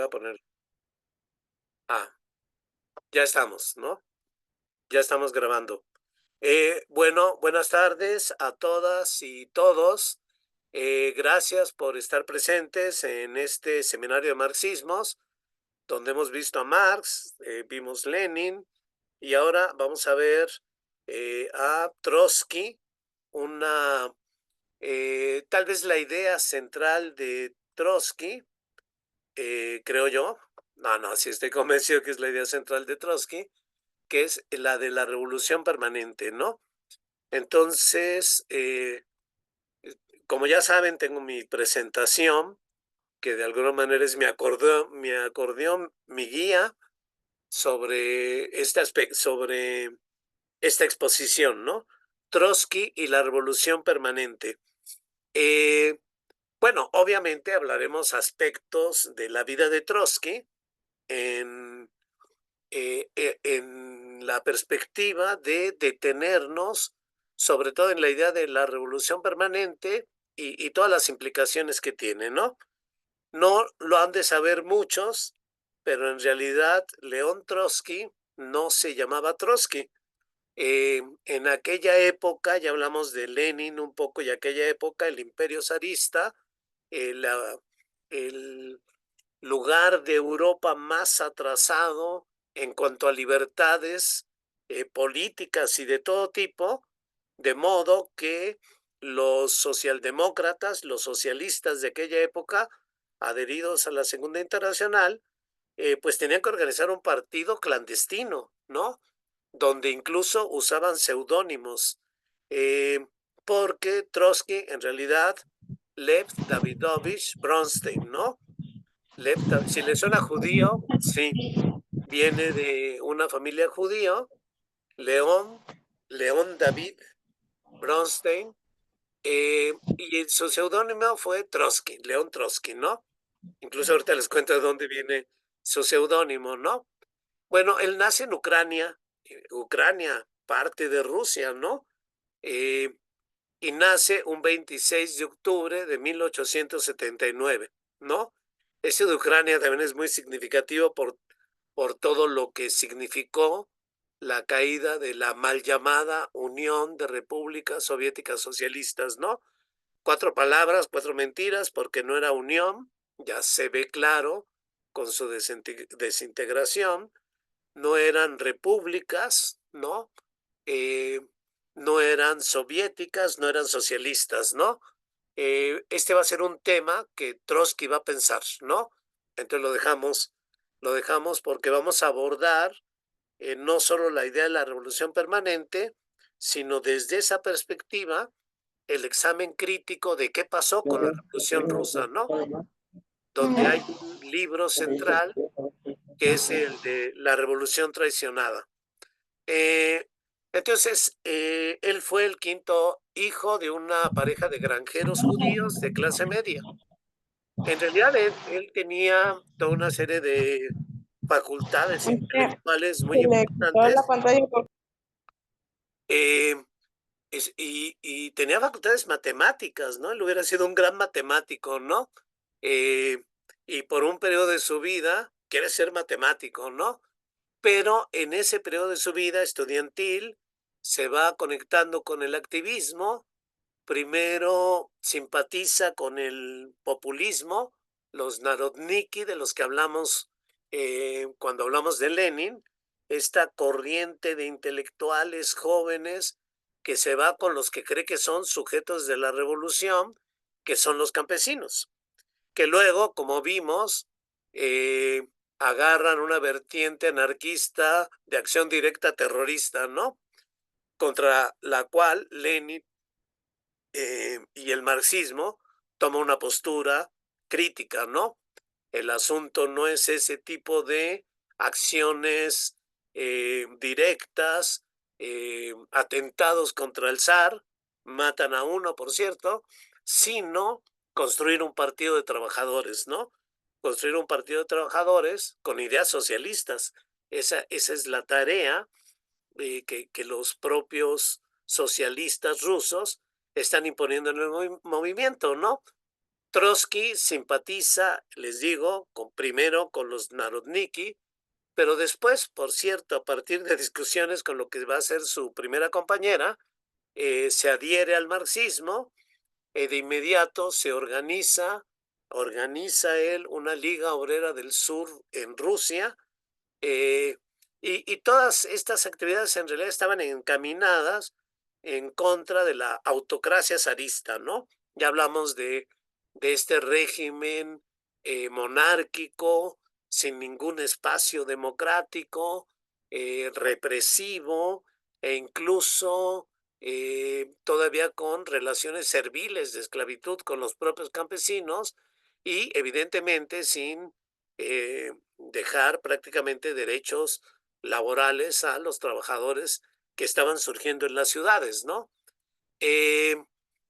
a poner. Ah, ya estamos, ¿no? Ya estamos grabando. Bueno, buenas tardes a todas y todos. Gracias por estar presentes en este seminario de marxismos, donde hemos visto a Marx, vimos Lenin, y ahora vamos a ver a Trotsky, una, tal vez la idea central de Trotsky, creo yo. No, sí estoy convencido que es la idea central de Trotsky, que es la de la revolución permanente, ¿no? Entonces, como ya saben, tengo mi presentación, que de alguna manera es mi acordeón, mi guía sobre este aspecto, sobre esta exposición, ¿no? Trotsky y la revolución permanente. Eh, bueno, obviamente hablaremos aspectos de la vida de Trotsky en en la perspectiva de detenernos, sobre todo en la idea de la revolución permanente y todas las implicaciones que tiene, ¿no? No lo han de saber muchos, pero en realidad León Trotsky no se llamaba Trotsky. En aquella época, ya hablamos de Lenin un poco, y aquella época el imperio zarista, el lugar de Europa más atrasado en cuanto a libertades políticas y de todo tipo, de modo que los socialdemócratas, los socialistas de aquella época, adheridos a la Segunda Internacional, pues tenían que organizar un partido clandestino, ¿no? Donde incluso usaban seudónimos, eh, porque Trotsky, en realidad, Lev Davidovich Bronstein, ¿no? Si le suena judío, sí, viene de una familia judío, León, León David Bronstein, y su seudónimo fue Trotsky, León Trotsky, ¿no? Incluso ahorita les cuento de dónde viene su seudónimo, ¿no? Bueno, él nace en Ucrania, Ucrania, parte de Rusia, ¿no? Eh, y nace un 26 de octubre de 1879, ¿no? Ese de Ucrania también es muy significativo por todo lo que significó la caída de la mal llamada Unión de Repúblicas Soviéticas Socialistas, ¿no? 4 palabras, 4 mentiras, porque no era unión, ya se ve claro con su desintegración, no eran repúblicas, ¿no? Eh, no eran soviéticas, no eran socialistas, ¿no? Este va a ser un tema que Trotsky va a pensar, ¿no? Entonces lo dejamos porque vamos a abordar no solo la idea de la revolución permanente, sino desde esa perspectiva el examen crítico de qué pasó con la revolución rusa, ¿no? Donde hay un libro central que es el de la revolución traicionada. Eh, entonces, él fue el quinto hijo de una pareja de granjeros judíos de clase media. En realidad, él tenía toda una serie de facultades Es que intelectuales se muy le quitó la importantes, pantalla. eh, y tenía facultades matemáticas, ¿no? Él hubiera sido un gran matemático, ¿no? Eh, y por un periodo de su vida quiere ser matemático, ¿no? Pero en ese periodo de su vida estudiantil se va conectando con el activismo. Primero simpatiza con el populismo, los narodniki de los que hablamos cuando hablamos de Lenin, esta corriente de intelectuales jóvenes que se va con los que cree que son sujetos de la revolución, que son los campesinos, que luego, como vimos, eh, agarran una vertiente anarquista de acción directa terrorista, ¿no? Contra la cual Lenin y el marxismo toma una postura crítica, ¿no? El asunto no es ese tipo de acciones directas, atentados contra el zar, matan a uno, por cierto, sino construir un partido de trabajadores, ¿no? Construir un partido de trabajadores con ideas socialistas. Esa es la tarea que los propios socialistas rusos están imponiendo en el movimiento, ¿no? Trotsky simpatiza, les digo, primero con los Narodniki, pero después, por cierto, a partir de discusiones con lo que va a ser su primera compañera, se adhiere al marxismo. De inmediato se organiza él una Liga Obrera del Sur en Rusia, eh, y todas estas actividades en realidad estaban encaminadas en contra de la autocracia zarista, ¿no? Ya hablamos de este régimen monárquico, sin ningún espacio democrático, represivo e incluso todavía con relaciones serviles de esclavitud con los propios campesinos y evidentemente sin dejar prácticamente derechos laborales a los trabajadores que estaban surgiendo en las ciudades, ¿no? Eh,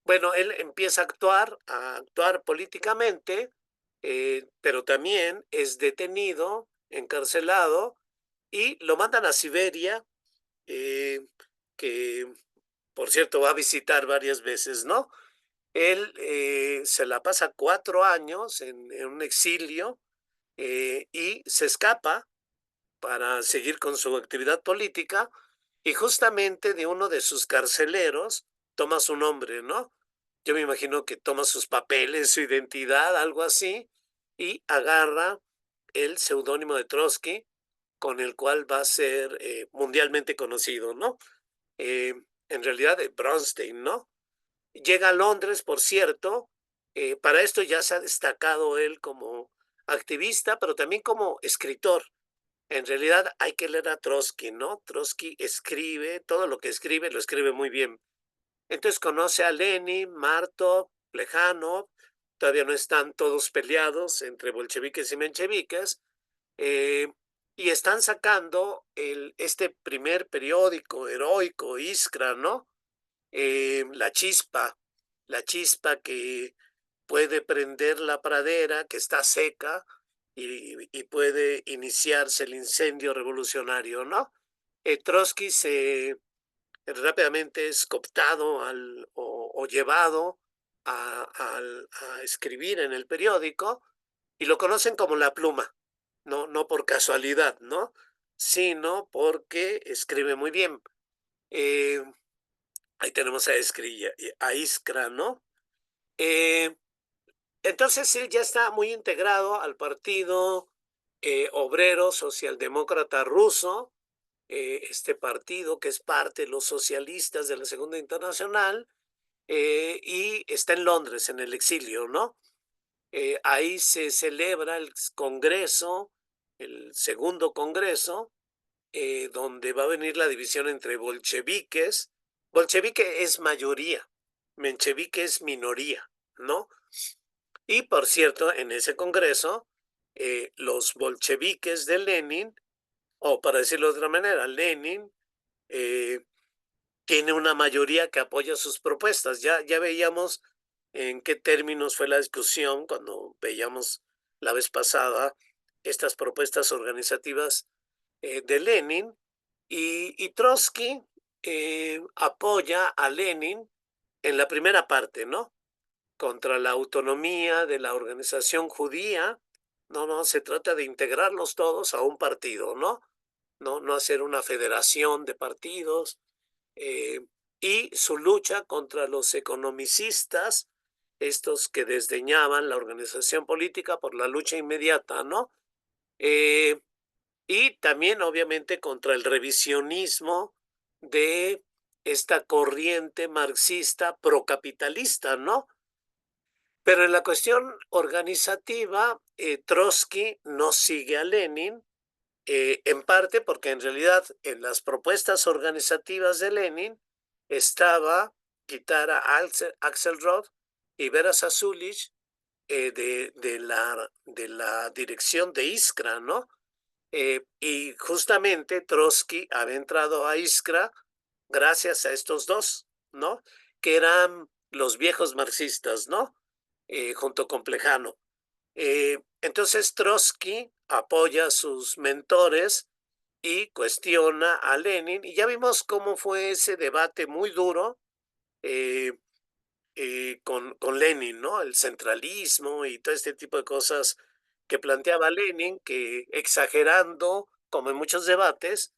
bueno, él empieza a actuar políticamente, pero también es detenido, encarcelado y lo mandan a Siberia, eh, que por cierto va a visitar varias veces, ¿no? Él se la pasa 4 años en un exilio y se escapa para seguir con su actividad política y justamente de uno de sus carceleros toma su nombre, ¿no? Yo me imagino que toma sus papeles, su identidad, algo así, y agarra el seudónimo de Trotsky, con el cual va a ser mundialmente conocido, ¿no? Eh, en realidad, de Bronstein, ¿no? Llega a Londres, por cierto, para esto ya se ha destacado él como activista, pero también como escritor. En realidad hay que leer a Trotsky, ¿no? Trotsky escribe, todo lo que escribe lo escribe muy bien. Entonces conoce a Lenin, Martov, Plejánov, todavía no están todos peleados entre bolcheviques y mencheviques, eh, y están sacando este primer periódico heroico, Iskra, ¿no? La chispa que puede prender la pradera que está seca y puede iniciarse el incendio revolucionario, ¿no? Trotsky rápidamente es cooptado o llevado a escribir en el periódico y lo conocen como la pluma, no por casualidad, ¿no? Sino porque escribe muy bien. Eh, Ahí tenemos a Iskra, ¿no? Eh, entonces él ya está muy integrado al Partido Obrero Socialdemócrata Ruso, este partido que es parte de los socialistas de la Segunda Internacional, y está en Londres, en el exilio, ¿no? Ahí se celebra el Congreso, el segundo Congreso, donde va a venir la división entre bolcheviques. Bolchevique es mayoría, menchevique es minoría, ¿no? Y por cierto, en ese congreso, los bolcheviques de Lenin, o para decirlo de otra manera, Lenin eh, tiene una mayoría que apoya sus propuestas. Ya veíamos en qué términos fue la discusión cuando veíamos la vez pasada estas propuestas organizativas de Lenin y Trotsky apoya a Lenin en la primera parte, ¿no? Contra la autonomía de la organización judía. No, se trata de integrarlos todos a un partido, ¿no? No hacer una federación de partidos. eh, y su lucha contra los economicistas, estos que desdeñaban la organización política por la lucha inmediata, ¿no? Eh, y también, obviamente, contra el revisionismo de esta corriente marxista procapitalista, ¿no? Pero en la cuestión organizativa, Trotsky no sigue a Lenin, en parte porque en realidad en las propuestas organizativas de Lenin estaba quitar a Axelrod y Vera Sasulich de la dirección de Iskra, ¿no? Y justamente Trotsky había entrado a Iskra gracias a estos dos, ¿no? Que eran los viejos marxistas, ¿no? Junto con Plejano. Entonces Trotsky apoya a sus mentores y cuestiona a Lenin, y ya vimos cómo fue ese debate muy duro, eh, con Lenin, ¿no? El centralismo y todo este tipo de cosas que planteaba Lenin, que exagerando, como en muchos debates,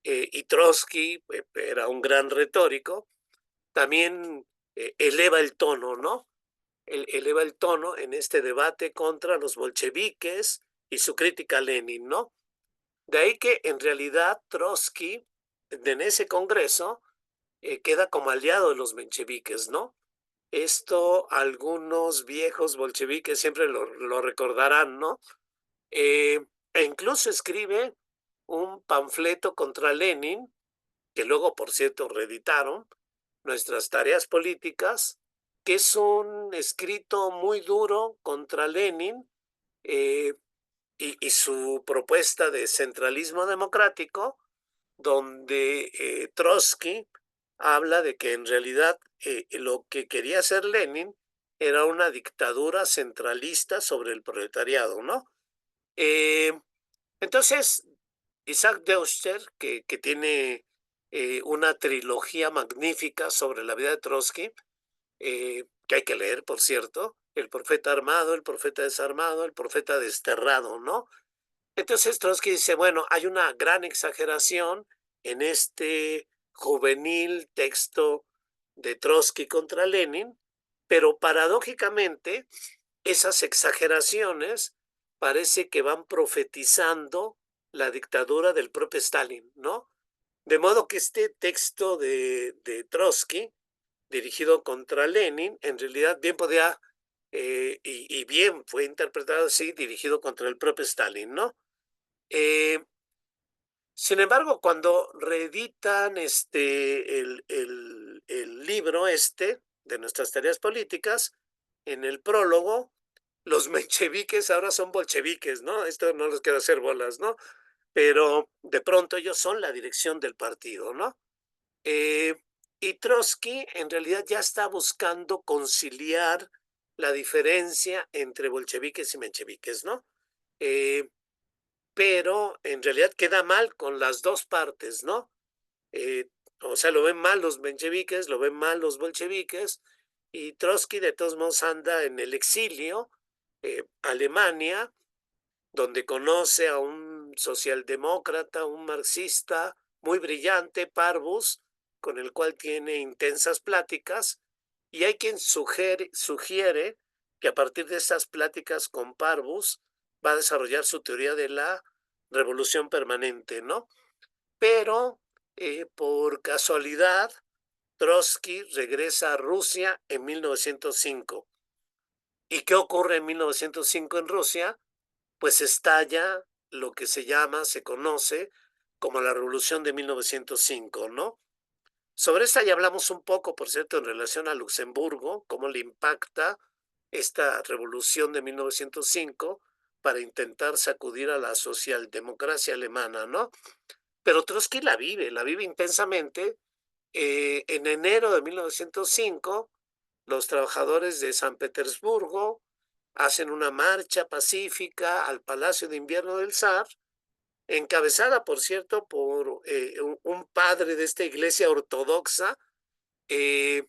y Trotsky era un gran retórico, también eleva el tono, ¿no? Eleva el tono en este debate contra los bolcheviques y su crítica a Lenin, ¿no? De ahí que en realidad Trotsky, en ese congreso, queda como aliado de los mencheviques, ¿no? Esto algunos viejos bolcheviques siempre lo recordarán, ¿no? Eh, e incluso escribe un panfleto contra Lenin, que luego, por cierto, reeditaron, Nuestras tareas políticas, que es un escrito muy duro contra Lenin eh, y su propuesta de centralismo democrático, donde Trotsky habla de que en realidad lo que quería hacer Lenin era una dictadura centralista sobre el proletariado, ¿no? Eh, entonces, Isaac Deutscher, que tiene una trilogía magnífica sobre la vida de Trotsky, que hay que leer, por cierto, El profeta armado, El profeta desarmado, El profeta desterrado, ¿no? Entonces Trotsky dice, bueno, hay una gran exageración en este juvenil texto de Trotsky contra Lenin, pero paradójicamente esas exageraciones parece que van profetizando la dictadura del propio Stalin, ¿no? De modo que este texto de Trotsky, dirigido contra Lenin, en realidad bien podía, y bien fue interpretado así, dirigido contra el propio Stalin, ¿no? Eh, Sin embargo, cuando reeditan el libro de nuestras tareas políticas, en el prólogo, los mencheviques ahora son bolcheviques, ¿no? Esto no les quiero hacer bolas, ¿no? Pero de pronto ellos son la dirección del partido, ¿no? Eh, y Trotsky en realidad ya está buscando conciliar la diferencia entre bolcheviques y mencheviques, ¿no? Eh, pero en realidad queda mal con las dos partes, ¿no? Eh, o sea, lo ven mal los mencheviques, lo ven mal los bolcheviques, y Trotsky de todos modos anda en el exilio, Alemania, donde conoce a un socialdemócrata, un marxista muy brillante, Parvus, con el cual tiene intensas pláticas, y hay quien sugiere que a partir de estas pláticas con Parvus va a desarrollar su teoría de la revolución permanente, ¿no? Pero por casualidad, Trotsky regresa a Rusia en 1905. ¿Y qué ocurre en 1905 en Rusia? Pues estalla lo que se conoce como la Revolución de 1905, ¿no? Sobre esta ya hablamos un poco, por cierto, en relación a Luxemburgo, cómo le impacta esta revolución de 1905 para intentar sacudir a la socialdemocracia alemana, ¿no? Pero Trotsky la vive intensamente. En enero de 1905, los trabajadores de San Petersburgo hacen una marcha pacífica al Palacio de Invierno del Zar, encabezada, por cierto, por un padre de esta iglesia ortodoxa, eh,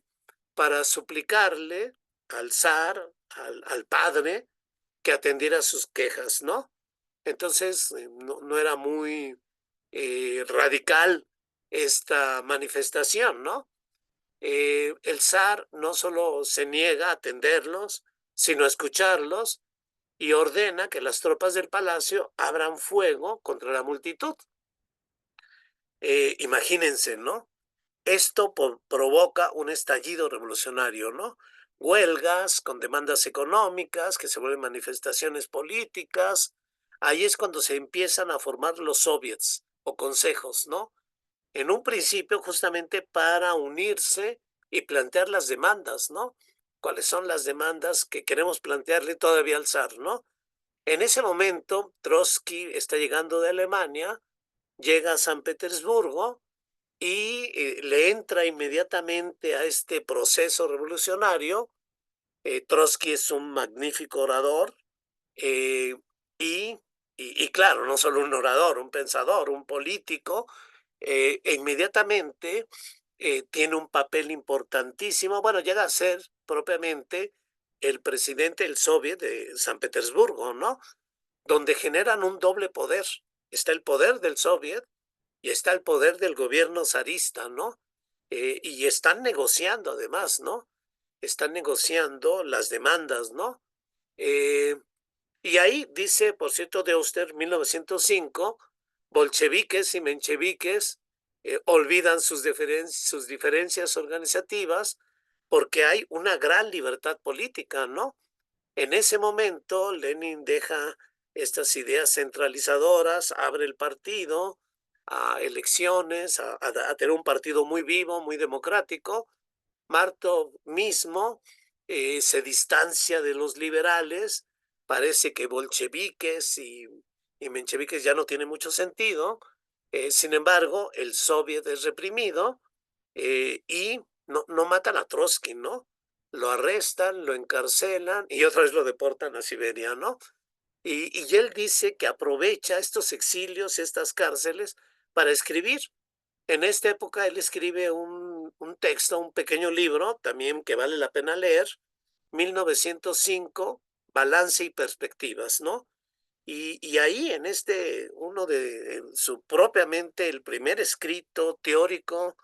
para suplicarle al zar, al padre, que atendiera sus quejas, ¿no? Entonces, no era muy radical esta manifestación, ¿no? El zar no solo se niega a atenderlos, sino a escucharlos y ordena que las tropas del palacio abran fuego contra la multitud. Imagínense, ¿no? Esto provoca un estallido revolucionario, ¿no? Huelgas con demandas económicas que se vuelven manifestaciones políticas. Ahí es cuando se empiezan a formar los soviets o consejos, ¿no? En un principio justamente para unirse y plantear las demandas, ¿no? ¿Cuáles son las demandas que queremos plantearle todavía al zar, ¿no? En ese momento, Trotsky está llegando de Alemania, llega a San Petersburgo y le entra inmediatamente a este proceso revolucionario. Trotsky es un magnífico orador eh, y, y, claro, no solo un orador, un pensador, un político, e inmediatamente tiene un papel importantísimo. Bueno, llega a ser propiamente el presidente del Soviet de San Petersburgo, ¿no? Donde generan un doble poder. Está el poder del Soviet y está el poder del gobierno zarista, ¿no? Y están negociando además, ¿no? Están negociando las demandas, ¿no? Eh, y ahí dice, por cierto, de Auster, 1905, bolcheviques y mencheviques olvidan sus diferencias organizativas porque hay una gran libertad política, ¿no? En ese momento, Lenin deja estas ideas centralizadoras, abre el partido a elecciones, a tener un partido muy vivo, muy democrático. Marto mismo se distancia de los liberales, parece que bolcheviques y mencheviques ya no tiene mucho sentido. Sin embargo, el soviet es reprimido y no matan a Trotsky, ¿no? Lo arrestan, lo encarcelan y otra vez lo deportan a Siberia, ¿no? Y él dice que aprovecha estos exilios, estas cárceles, para escribir. En esta época él escribe un texto, un pequeño libro, también que vale la pena leer, 1905, Balance y Perspectivas, ¿no? Y ahí en uno de su propiamente el primer escrito teórico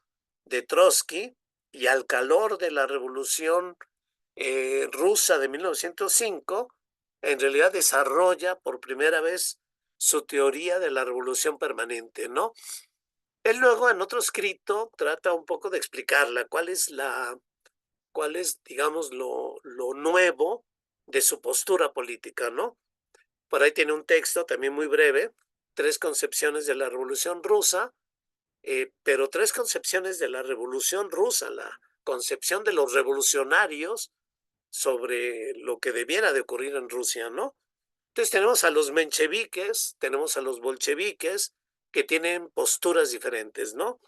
de Trotsky, y al calor de la revolución rusa de 1905, en realidad desarrolla por primera vez su teoría de la revolución permanente, ¿no? Él luego en otro escrito trata un poco de explicarla, cuál es, digamos, lo nuevo de su postura política, ¿no? Por ahí tiene un texto también muy breve, tres concepciones de la Revolución Rusa, pero tres concepciones de la Revolución Rusa, la concepción de los revolucionarios sobre lo que debiera de ocurrir en Rusia, ¿no? Entonces tenemos a los mencheviques, tenemos a los bolcheviques, que tienen posturas diferentes, ¿no?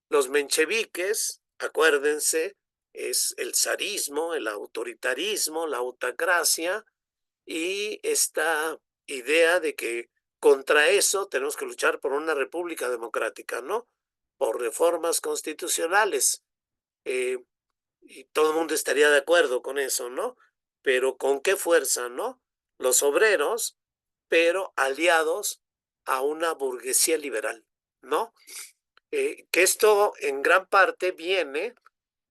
Los mencheviques, acuérdense, es el zarismo, el autoritarismo, la autocracia y esta idea de que contra eso tenemos que luchar por una república democrática, ¿no? Por reformas constitucionales. Eh, y todo el mundo estaría de acuerdo con eso, ¿no? Pero ¿con qué fuerza, no? Los obreros, pero aliados a una burguesía liberal, ¿no? Que esto en gran parte viene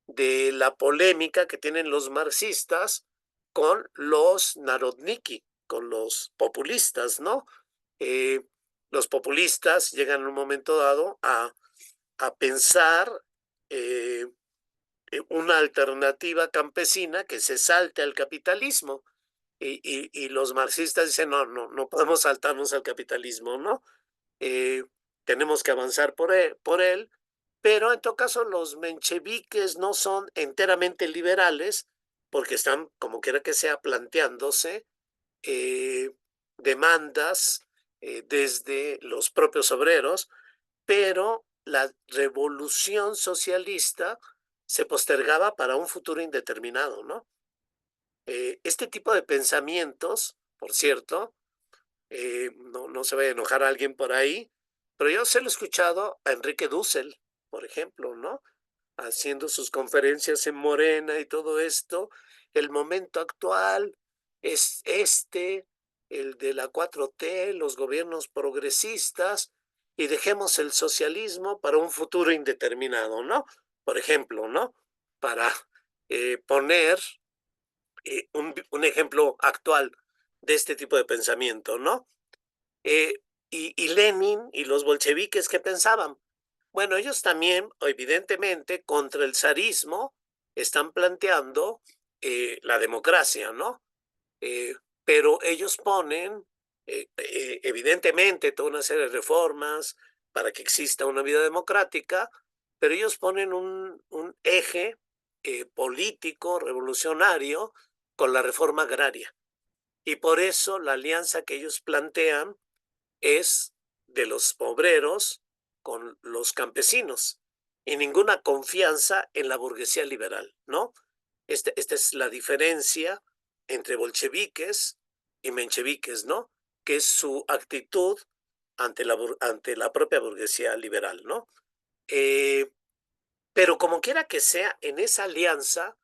de la polémica que tienen los marxistas con los narodniki, con los populistas, ¿no? Eh, los populistas llegan en un momento dado a pensar eh, una alternativa campesina que se salte al capitalismo. Y los marxistas dicen, no podemos saltarnos al capitalismo, ¿no? Eh, tenemos que avanzar por él, pero en todo caso los mencheviques no son enteramente liberales porque están, como quiera que sea, planteándose eh, demandas desde los propios obreros, pero la revolución socialista se postergaba para un futuro indeterminado, ¿no? Este tipo de pensamientos, por cierto, no se vaya a enojar a alguien por ahí, pero yo se lo he escuchado a Enrique Dussel, por ejemplo, ¿no? Haciendo sus conferencias en Morena y todo esto. El momento actual es el de la 4T, los gobiernos progresistas, y dejemos el socialismo para un futuro indeterminado, ¿no? Por ejemplo, ¿no? Para poner un ejemplo actual de este tipo de pensamiento, ¿no? Eh, y Lenin y los bolcheviques, ¿qué pensaban? Bueno, ellos también, evidentemente, contra el zarismo, están planteando la democracia, ¿no? Eh, pero ellos ponen, evidentemente, toda una serie de reformas para que exista una vida democrática, pero ellos ponen un eje político, revolucionario, con la reforma agraria. Y por eso la alianza que ellos plantean es de los obreros con los campesinos y ninguna confianza en la burguesía liberal, ¿no? Esta es la diferencia entre bolcheviques y mencheviques, ¿no? Que es su actitud ante la propia burguesía liberal, ¿no? Eh, Pero como quiera que sea, en esa alianza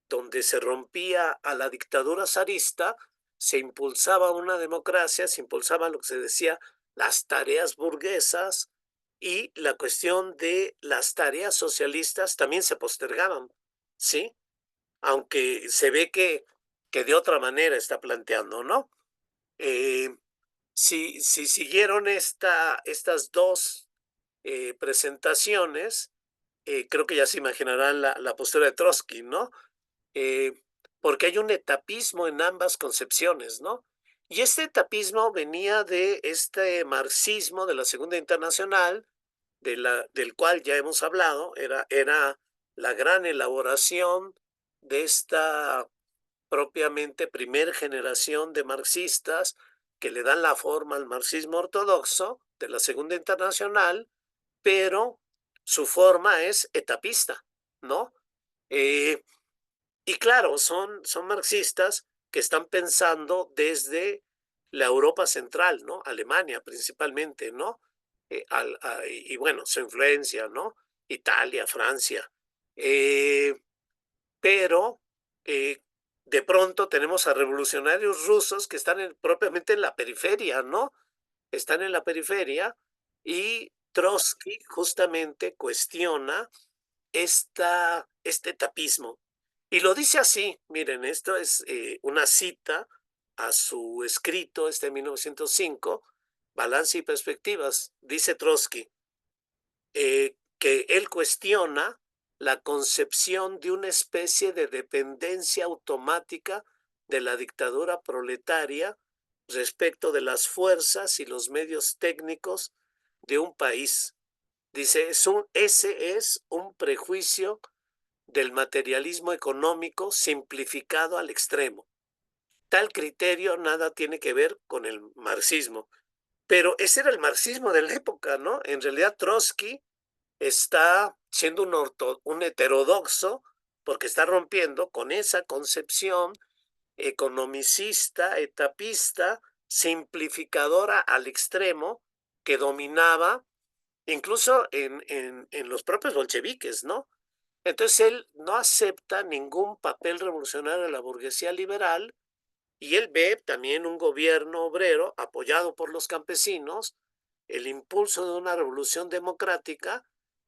donde se rompía a la dictadura zarista, se impulsaba una democracia, se impulsaba lo que se decía las tareas burguesas y la cuestión de las tareas socialistas también se postergaban, ¿sí? Aunque se ve que de otra manera está planteando, ¿no? Eh, si siguieron estas dos presentaciones, creo que ya se imaginarán la postura de Trotsky, ¿no? eh, porque hay un etapismo en ambas concepciones, ¿no? Y este etapismo venía de este marxismo de la Segunda Internacional, del cual ya hemos hablado, era la gran elaboración de esta propiamente primer generación de marxistas que le dan la forma al marxismo ortodoxo de la Segunda Internacional, pero su forma es etapista, ¿no? Eh, y claro, son marxistas que están pensando desde la Europa central, ¿no? Alemania principalmente, ¿no? Y bueno, su influencia, ¿no? Italia, Francia. Eh, pero eh, de pronto tenemos a revolucionarios rusos que están propiamente en la periferia, ¿no? Están en la periferia y Trotsky justamente cuestiona este tapismo. Y lo dice así, miren, esto es una cita a su escrito, de 1905, Balance y Perspectivas. Dice Trotsky que él cuestiona la concepción de una especie de dependencia automática de la dictadura proletaria respecto de las fuerzas y los medios técnicos de un país. Dice, ese es un prejuicio del materialismo económico simplificado al extremo. Tal criterio nada tiene que ver con el marxismo. Pero ese era el marxismo de la época, ¿no? En realidad Trotsky está siendo un heterodoxo porque está rompiendo con esa concepción economicista, etapista, simplificadora al extremo que dominaba incluso en los propios bolcheviques, ¿no? Entonces él no acepta ningún papel revolucionario de la burguesía liberal y él ve también un gobierno obrero apoyado por los campesinos, el impulso de una revolución democrática,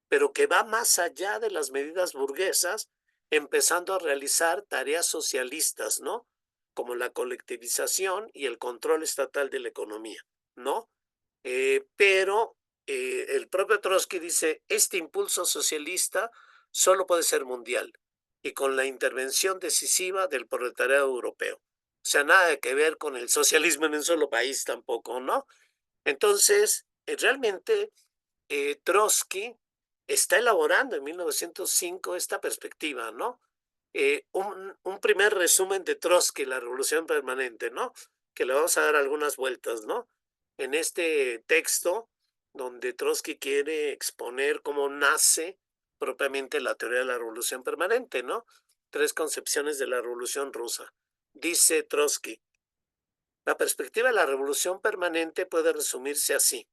pero que va más allá de las medidas burguesas, empezando a realizar tareas socialistas, ¿no? Como la colectivización y el control estatal de la economía, ¿no? Pero el propio Trotsky dice, este impulso socialista solo puede ser mundial y con la intervención decisiva del proletariado europeo. O sea, nada que ver con el socialismo en un solo país tampoco, ¿no? Entonces, realmente Trotsky está elaborando en 1905 esta perspectiva, ¿no? Un primer resumen de Trotsky, la revolución permanente, ¿no? Que le vamos a dar algunas vueltas, ¿no? En este texto, donde Trotsky quiere exponer cómo nace propiamente la teoría de la revolución permanente, ¿no? Tres concepciones de la revolución rusa. Dice Trotsky, la perspectiva de la revolución permanente puede resumirse así.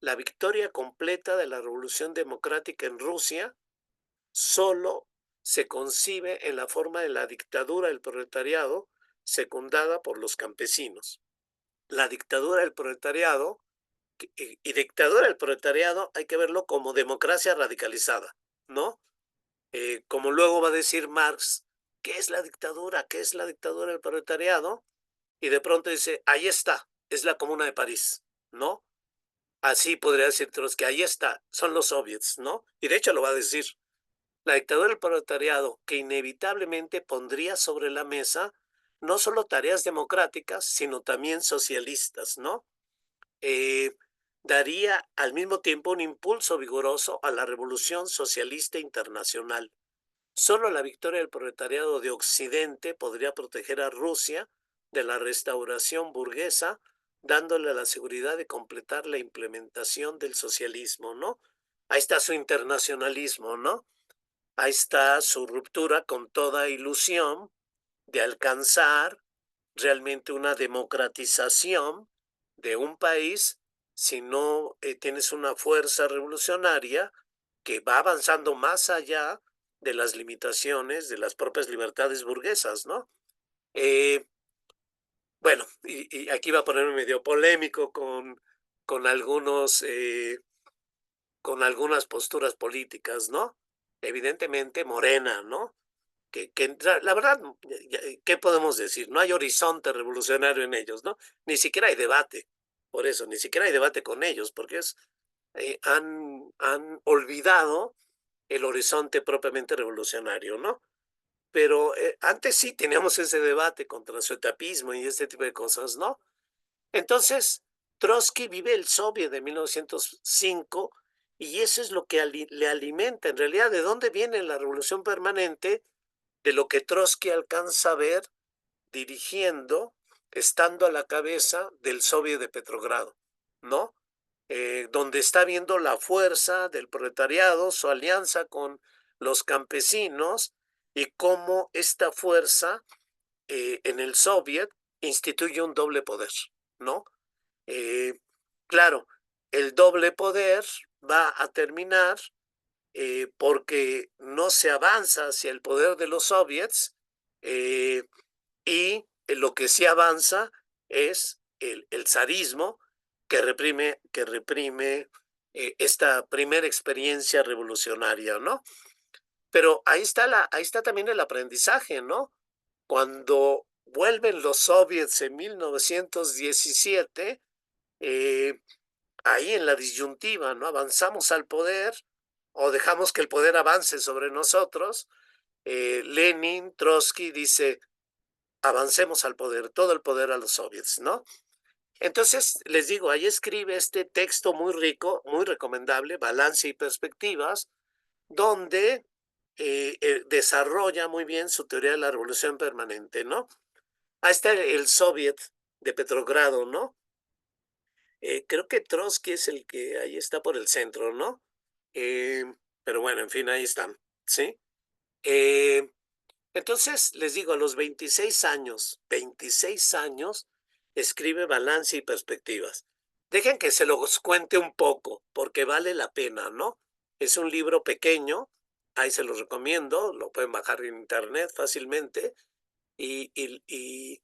La victoria completa de la revolución democrática en Rusia solo se concibe en la forma de la dictadura del proletariado secundada por los campesinos. La dictadura del proletariado y dictadura del proletariado hay que verlo como democracia radicalizada, ¿no? Como luego va a decir Marx, ¿qué es la dictadura? ¿Qué es la dictadura del proletariado? Y de pronto dice, ahí está, es la Comuna de París, ¿no? Así podría decir Trotsky, ahí está, son los soviets, ¿no? Y de hecho lo va a decir. La dictadura del proletariado que inevitablemente pondría sobre la mesa no solo tareas democráticas, sino también socialistas, ¿no? Eh, Daría al mismo tiempo un impulso vigoroso a la revolución socialista internacional. Solo la victoria del proletariado de Occidente podría proteger a Rusia de la restauración burguesa, dándole la seguridad de completar la implementación del socialismo, ¿no? Ahí está su internacionalismo, ¿no? Ahí está su ruptura con toda ilusión de alcanzar realmente una democratización de un país si no tienes una fuerza revolucionaria que va avanzando más allá de las limitaciones de las propias libertades burguesas, ¿no? Eh, bueno, y aquí va a ponerme medio polémico con algunos, con algunas posturas políticas, ¿no? Evidentemente Morena, ¿no? Que la verdad, ¿qué podemos decir? No hay horizonte revolucionario en ellos, ¿no? Ni siquiera hay debate, por eso, ni siquiera hay debate con ellos, porque han olvidado el horizonte propiamente revolucionario, ¿no? Pero antes sí teníamos ese debate contra su etapismo y este tipo de cosas, ¿no? Entonces, Trotsky vive el Soviet de 1905 y eso es lo que le alimenta. En realidad, ¿de dónde viene la revolución permanente? De lo que Trotsky alcanza a ver dirigiendo, estando a la cabeza del Soviet de Petrogrado, ¿no? Donde está viendo la fuerza del proletariado, su alianza con los campesinos y cómo esta fuerza en el Soviet instituye un doble poder, ¿no? Eh, claro, el doble poder va a terminar porque no se avanza hacia el poder de los soviets eh, y lo que sí avanza es el zarismo que reprime esta primera experiencia revolucionaria, ¿no? Pero ahí está también el aprendizaje, ¿no? Cuando vuelven los soviets en 1917, eh, ahí en la disyuntiva, ¿no? Avanzamos al poder o dejamos que el poder avance sobre nosotros. Lenin, Trotsky dice, avancemos al poder, todo el poder a los soviets, ¿no? Entonces, les digo, ahí escribe este texto muy rico, muy recomendable, Balance y Perspectivas, donde desarrolla muy bien su teoría de la revolución permanente, ¿no? Ahí está el Soviet de Petrogrado, ¿no? Creo que Trotsky es el que ahí está por el centro, ¿no? Eh, pero bueno, en fin, ahí están, ¿sí? Eh, entonces, les digo, a los 26 años, escribe Balance y Perspectivas. Dejen que se los cuente un poco, porque vale la pena, ¿no? Es un libro pequeño, ahí se los recomiendo, lo pueden bajar en internet fácilmente, y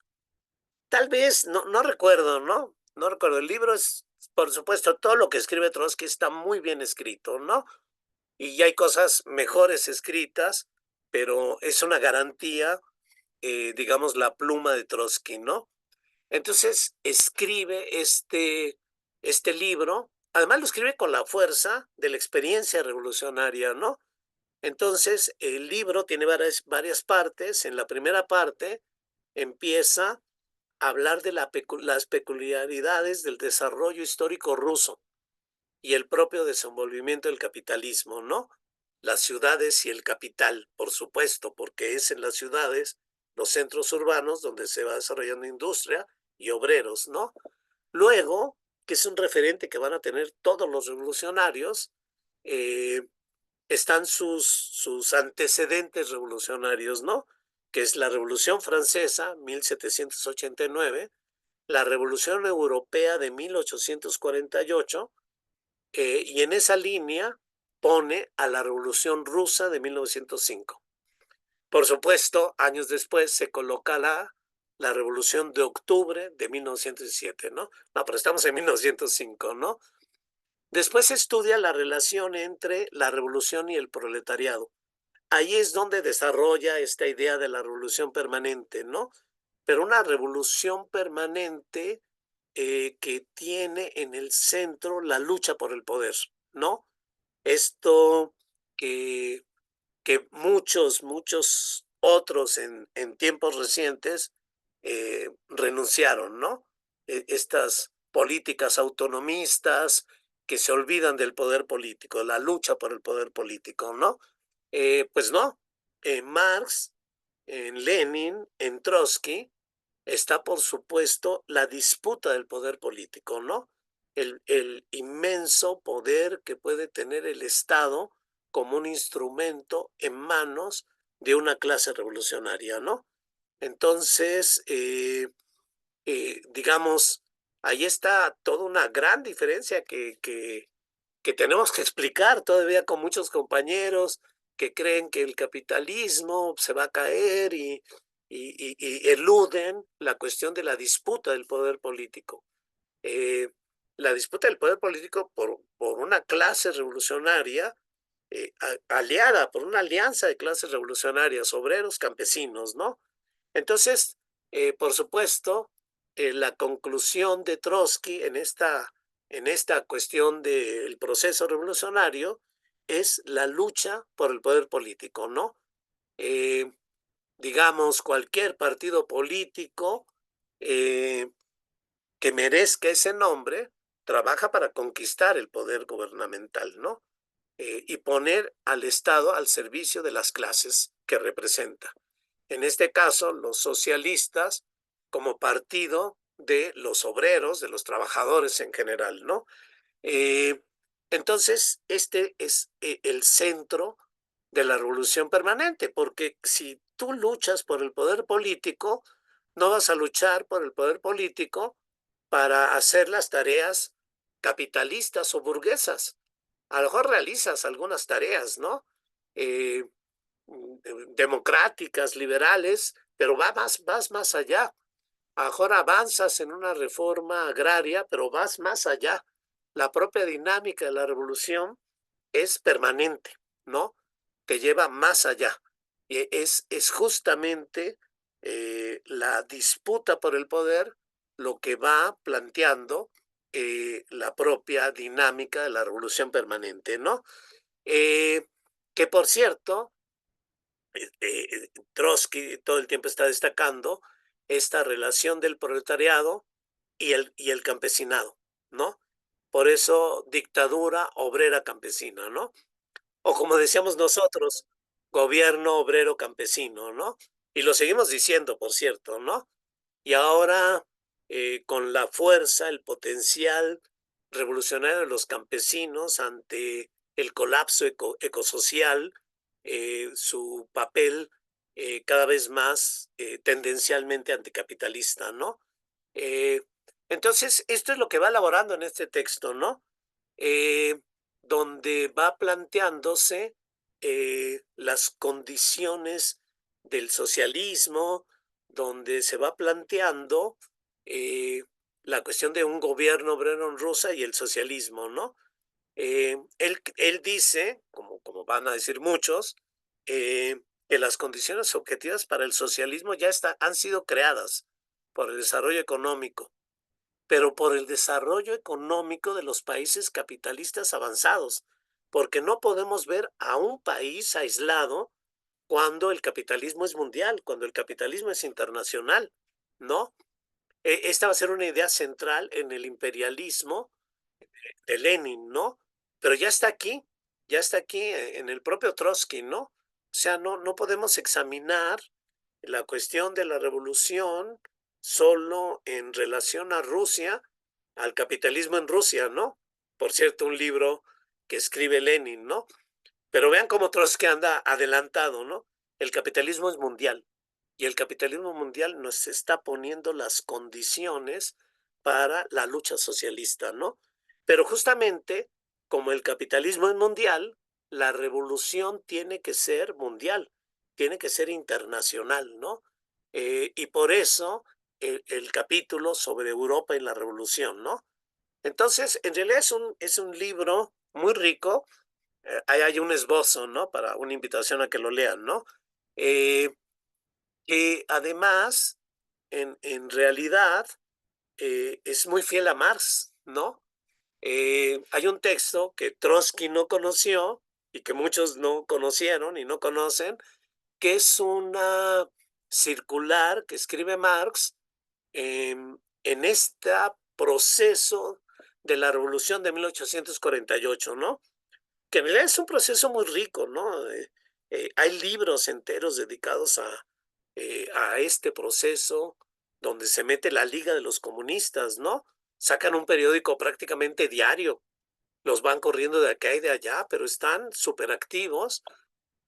tal vez, no recuerdo, ¿no? No recuerdo, el libro es, por supuesto, todo lo que escribe Trotsky está muy bien escrito, ¿no? Y ya hay cosas mejores escritas, pero es una garantía digamos, la pluma de Trotsky, ¿no? Entonces escribe este libro, además lo escribe con la fuerza de la experiencia revolucionaria, ¿no? Entonces el libro tiene varias partes. En la primera parte empieza a hablar de las peculiaridades del desarrollo histórico ruso y el propio desenvolvimiento del capitalismo, ¿no? Las ciudades y el capital, por supuesto, porque es en las ciudades, los centros urbanos, donde se va desarrollando industria y obreros, ¿no? Luego, que es un referente que van a tener todos los revolucionarios, eh, están sus antecedentes revolucionarios, ¿no? Que es la Revolución Francesa, 1789, la Revolución Europea de 1848, y en esa línea pone a la Revolución Rusa de 1905. Por supuesto, años después se coloca la Revolución de Octubre de 1907, ¿no? No, pero estamos en 1905, ¿no? Después se estudia la relación entre la revolución y el proletariado. Ahí es donde desarrolla esta idea de la revolución permanente, ¿no? Pero una revolución permanente que tiene en el centro la lucha por el poder, ¿no? Esto que, que muchos otros en tiempos recientes renunciaron, ¿no? Estas políticas autonomistas que se olvidan del poder político, la lucha por el poder político, ¿no? Pues no, en Marx, en Lenin, en Trotsky, está por supuesto la disputa del poder político, ¿no? El inmenso poder que puede tener el Estado como un instrumento en manos de una clase revolucionaria, ¿no? Entonces, digamos, ahí está toda una gran diferencia que tenemos que explicar todavía con muchos compañeros que creen que el capitalismo se va a caer y eluden la cuestión de la disputa del poder político. La disputa del poder político por una clase revolucionaria aliada, por una alianza de clases revolucionarias, obreros, campesinos, ¿no? Entonces, por supuesto, la conclusión de Trotsky en esta cuestión del proceso revolucionario es la lucha por el poder político, ¿no? Eh, digamos, cualquier partido político eh, que merezca ese nombre trabaja para conquistar el poder gubernamental, ¿no? Y poner al Estado al servicio de las clases que representa. En este caso, los socialistas como partido de los obreros, de los trabajadores en general, ¿no? Eh, entonces, este es el centro de la revolución permanente, porque si tú luchas por el poder político, no vas a luchar por el poder político para hacer las tareas capitalistas o burguesas. A lo mejor realizas algunas tareas, ¿no? Eh, democráticas, liberales, pero vas más allá. Ahora avanzas en una reforma agraria, pero vas más allá. La propia dinámica de la revolución es permanente, ¿no? Te lleva más allá. Es justamente la disputa por el poder lo que va planteando la propia dinámica de la revolución permanente, ¿no? Eh, que por cierto, Trotsky todo el tiempo está destacando esta relación del proletariado y el campesinado, ¿no? Por eso dictadura obrera campesina, ¿no? O como decíamos nosotros, gobierno obrero campesino, ¿no? Y lo seguimos diciendo, por cierto, ¿no? Y ahora, con la fuerza, el potencial revolucionario de los campesinos ante el colapso ecosocial, su papel cada vez más tendencialmente anticapitalista, ¿no? Eh, entonces, esto es lo que va elaborando en este texto, ¿no? Eh, donde va planteándose las condiciones del socialismo, donde se va planteando eh, la cuestión de un gobierno obrero en Rusia y el socialismo, ¿no? Él dice, como van a decir muchos, que las condiciones objetivas para el socialismo han sido creadas por el desarrollo económico, pero por el desarrollo económico de los países capitalistas avanzados, porque no podemos ver a un país aislado cuando el capitalismo es mundial, cuando el capitalismo es internacional, ¿no? Esta va a ser una idea central en el imperialismo de Lenin, ¿no? Pero ya está aquí en el propio Trotsky, ¿no? O sea, no podemos examinar la cuestión de la revolución solo en relación a Rusia, al capitalismo en Rusia, ¿no? Por cierto, un libro que escribe Lenin, ¿no? Pero vean cómo Trotsky anda adelantado, ¿no? El capitalismo es mundial y el capitalismo mundial nos está poniendo las condiciones para la lucha socialista, ¿no? Pero justamente como el capitalismo es mundial, la revolución tiene que ser mundial, tiene que ser internacional, ¿no? Y por eso el capítulo sobre Europa y la revolución, ¿no? Entonces, en realidad es un libro muy rico. Ahí hay un esbozo, ¿no? Para una invitación a que lo lean, ¿no? Eh, que además, en realidad, es muy fiel a Marx, ¿no? Hay un texto que Trotsky no conoció y que muchos no conocieron y no conocen, que es una circular que escribe Marx en este proceso de la revolución de 1848, ¿no? Que en realidad es un proceso muy rico, ¿no? Hay libros enteros dedicados a este proceso donde se mete la Liga de los Comunistas, ¿no? Sacan un periódico prácticamente diario, los van corriendo de acá y de allá, pero están súper activos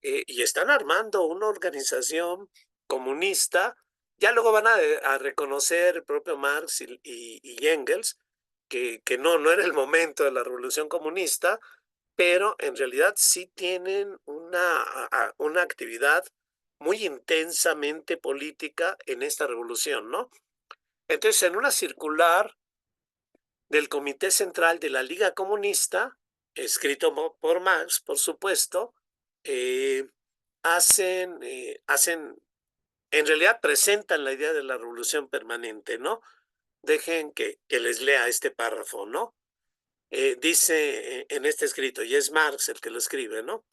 y están armando una organización comunista. Ya luego van a reconocer el propio Marx y Engels que no era el momento de la revolución comunista, pero en realidad sí tienen una actividad muy intensamente política en esta revolución, ¿no? Entonces, en una circular del Comité Central de la Liga Comunista, escrito por Marx, por supuesto, eh, hacen, en realidad presentan la idea de la revolución permanente, ¿no? Dejen que les lea este párrafo, ¿no? Dice en este escrito, y es Marx el que lo escribe, ¿no?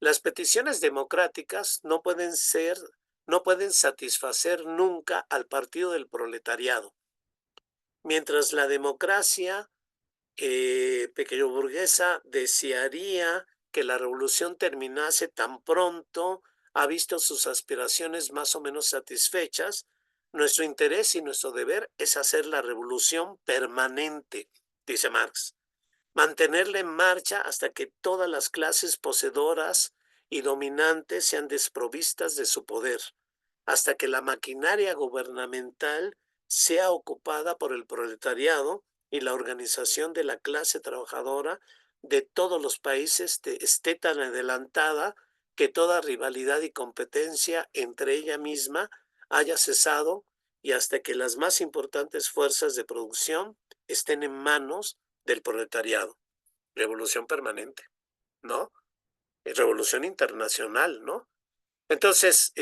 Las peticiones democráticas no pueden satisfacer nunca al partido del proletariado. Mientras la democracia pequeño burguesa desearía que la revolución terminase tan pronto ha visto sus aspiraciones más o menos satisfechas, nuestro interés y nuestro deber es hacer la revolución permanente, dice Marx, mantenerla en marcha hasta que todas las clases poseedoras y dominantes sean desprovistas de su poder, hasta que la maquinaria gubernamental sea ocupada por el proletariado y la organización de la clase trabajadora de todos los países esté tan adelantada que toda rivalidad y competencia entre ella misma haya cesado y hasta que las más importantes fuerzas de producción estén en manos del proletariado. Revolución permanente, ¿no? Revolución internacional, ¿no? Entonces,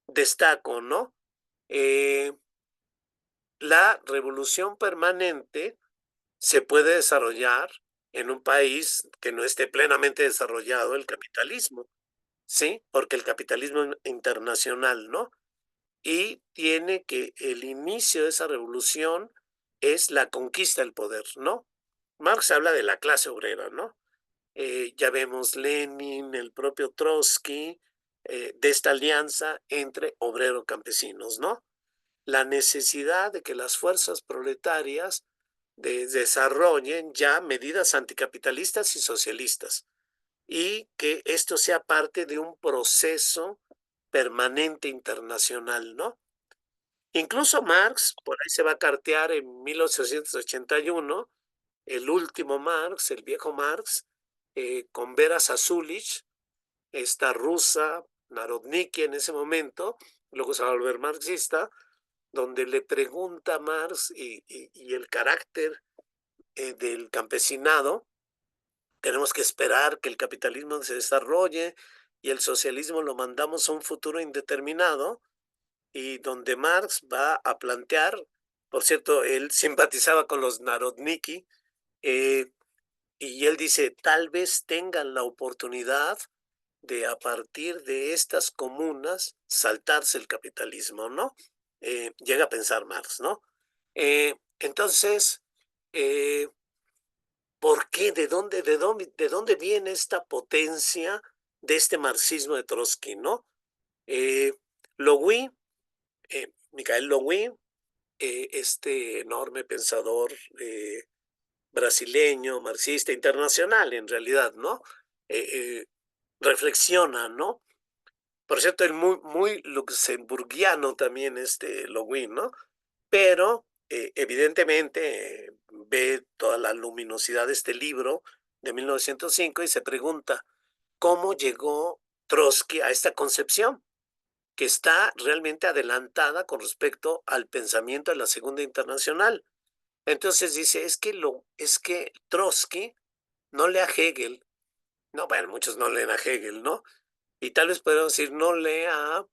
destaco, ¿no? Eh, la revolución permanente se puede desarrollar en un país que no esté plenamente desarrollado el capitalismo, ¿sí? Porque el capitalismo internacional, ¿no? Y tiene que el inicio de esa revolución es la conquista del poder, ¿no? Marx habla de la clase obrera, ¿no? Ya vemos Lenin, el propio Trotsky, de esta alianza entre obrero-campesinos, ¿no? La necesidad de que las fuerzas proletarias desarrollen ya medidas anticapitalistas y socialistas y que esto sea parte de un proceso permanente internacional, ¿no? Incluso Marx, por ahí se va a cartear en 1881, el último Marx, el viejo Marx, con Vera Zasulich, esta rusa, Narodniki en ese momento, luego se va a volver marxista, donde le pregunta a Marx y el carácter del campesinado, tenemos que esperar que el capitalismo se desarrolle y el socialismo lo mandamos a un futuro indeterminado, y donde Marx va a plantear, por cierto, él simpatizaba con los Narodniki, eh, y él dice, tal vez tengan la oportunidad de a partir de estas comunas saltarse el capitalismo, ¿no? Llega a pensar Marx, ¿no? Entonces, eh, ¿por qué? ¿De dónde viene esta potencia de este marxismo de Trotsky, ¿no? Eh, Logui, Michael Logui, este enorme pensador brasileño, marxista, internacional en realidad, ¿no? Eh, eh, reflexiona, ¿no? Por cierto, el muy luxemburguiano también este Logui, ¿no? Pero evidentemente ve toda la luminosidad de este libro de 1905 y se pregunta, ¿cómo llegó Trotsky a esta concepción? Que está realmente adelantada con respecto al pensamiento de la Segunda Internacional. Entonces dice, es que Trotsky no lee a Hegel. No, bueno, muchos no leen a Hegel, ¿no? Y tal vez podemos decir, no lee a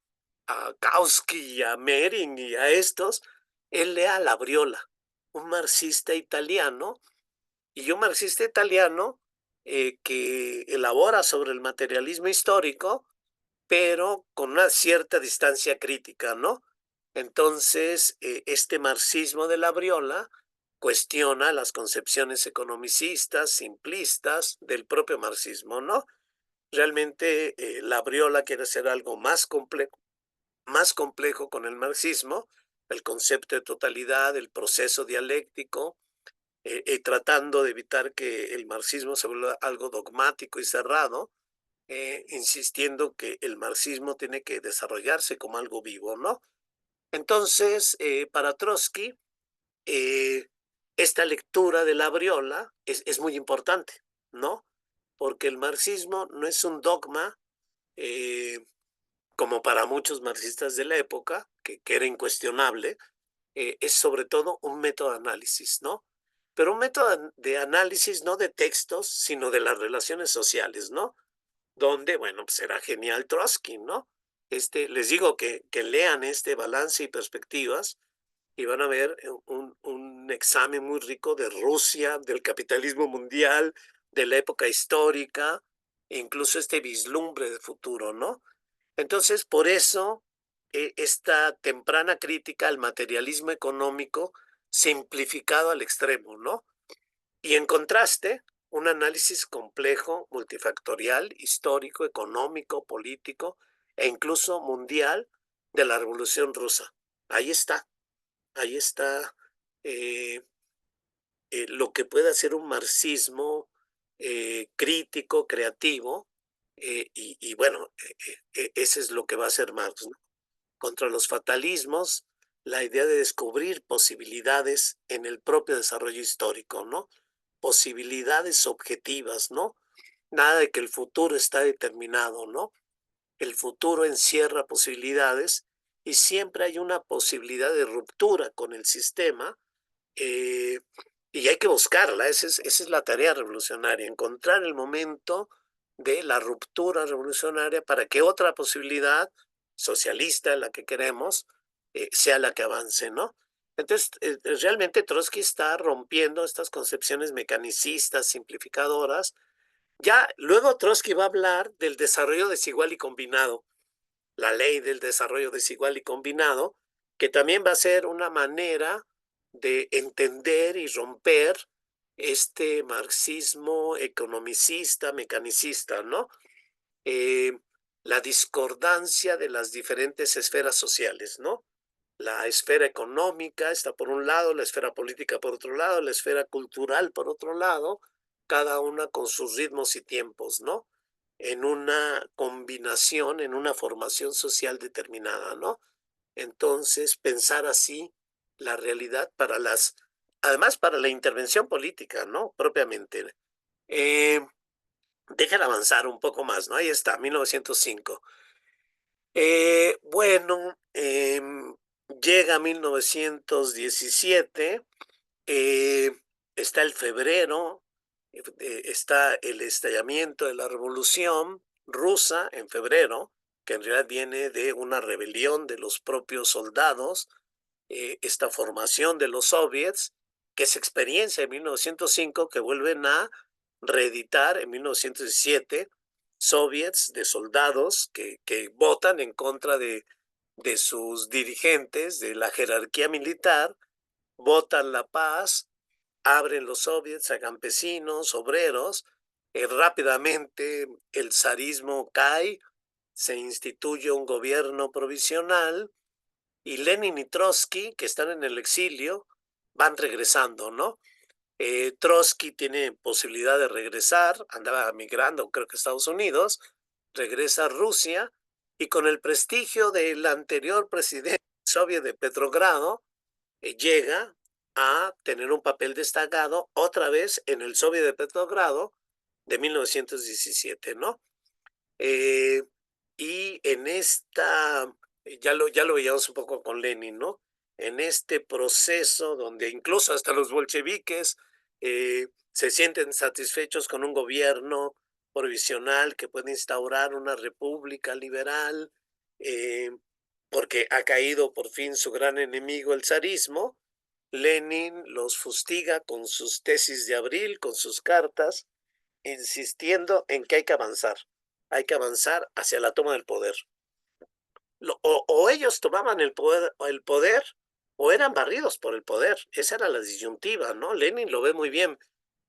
Kautsky y a Mering y a estos. Él lee a Labriola, un marxista italiano, y un marxista italiano que elabora sobre el materialismo histórico, pero con una cierta distancia crítica, ¿no? Entonces, este marxismo de Labriola cuestiona las concepciones economicistas, simplistas del propio marxismo, ¿no? Realmente Labriola quiere hacer algo más complejo con el marxismo, el concepto de totalidad, el proceso dialéctico, tratando de evitar que el marxismo se vuelva algo dogmático y cerrado, insistiendo que el marxismo tiene que desarrollarse como algo vivo, ¿no? Entonces, para Trotsky, eh, esta lectura de la Briola es muy importante, ¿no? Porque el marxismo no es un dogma, eh, como para muchos marxistas de la época, que era incuestionable, es sobre todo un método de análisis, ¿no? Pero un método de análisis no de textos, sino de las relaciones sociales, ¿no? Donde, bueno, pues era genial Trotsky, ¿no? Les digo que lean este Balance y Perspectivas y van a ver un examen muy rico de Rusia, del capitalismo mundial, de la época histórica, e incluso este vislumbre de futuro, ¿no? Entonces, por eso, esta temprana crítica al materialismo económico simplificado al extremo, ¿no? Y en contraste, un análisis complejo, multifactorial, histórico, económico, político e incluso mundial de la Revolución Rusa. Ahí está, ahí está eh, lo que puede hacer un marxismo crítico, creativo, y bueno, ese es lo que va a hacer Marx, ¿no? Contra los fatalismos, la idea de descubrir posibilidades en el propio desarrollo histórico, ¿no? Posibilidades objetivas, ¿no? Nada de que el futuro está determinado, ¿no? El futuro encierra posibilidades y siempre hay una posibilidad de ruptura con el sistema, eh, y hay que buscarla, esa es la tarea revolucionaria, encontrar el momento de la ruptura revolucionaria para que otra posibilidad socialista, la que queremos, sea la que avance, ¿no? Entonces, realmente Trotsky está rompiendo estas concepciones mecanicistas, simplificadoras. Ya luego Trotsky va a hablar del desarrollo desigual y combinado, la ley del desarrollo desigual y combinado, que también va a ser una manera de entender y romper este marxismo economicista, mecanicista, ¿no? Eh, la discordancia de las diferentes esferas sociales, ¿no? La esfera económica está por un lado, la esfera política por otro lado, la esfera cultural por otro lado, cada una con sus ritmos y tiempos, ¿no? En una combinación, en una formación social determinada, ¿no? Entonces, pensar así la realidad además para la intervención política, ¿no? Propiamente. Eh, Dejan avanzar un poco más, ¿no? Ahí está, 1905. Bueno, llega 1917, eh, está el febrero, está el estallamiento de la Revolución Rusa en febrero, que en realidad viene de una rebelión de los propios soldados, esta formación de los soviets, que es experiencia de 1905, que vuelven a reeditar en 1917, soviets de soldados que votan en contra de sus dirigentes, de la jerarquía militar, votan la paz, abren los soviets a campesinos, obreros, rápidamente el zarismo cae, se instituye un gobierno provisional y Lenin y Trotsky, que están en el exilio, van regresando, ¿no? Trotsky tiene posibilidad de regresar, andaba migrando, creo que a Estados Unidos, regresa a Rusia y con el prestigio del anterior presidente soviético de Petrogrado, llega a tener un papel destacado otra vez en el soviet de Petrogrado de 1917, ¿no? Eh, y en esta, ya lo veíamos un poco con Lenin, ¿no? En este proceso donde incluso hasta los bolcheviques se sienten satisfechos con un gobierno provisional que puede instaurar una república liberal, eh, porque ha caído por fin su gran enemigo, el zarismo. Lenin los fustiga con sus tesis de abril, con sus cartas, insistiendo en que hay que avanzar hacia la toma del poder. O ellos tomaban el poder o eran barridos por el poder. Esa era la disyuntiva, ¿no? Lenin lo ve muy bien.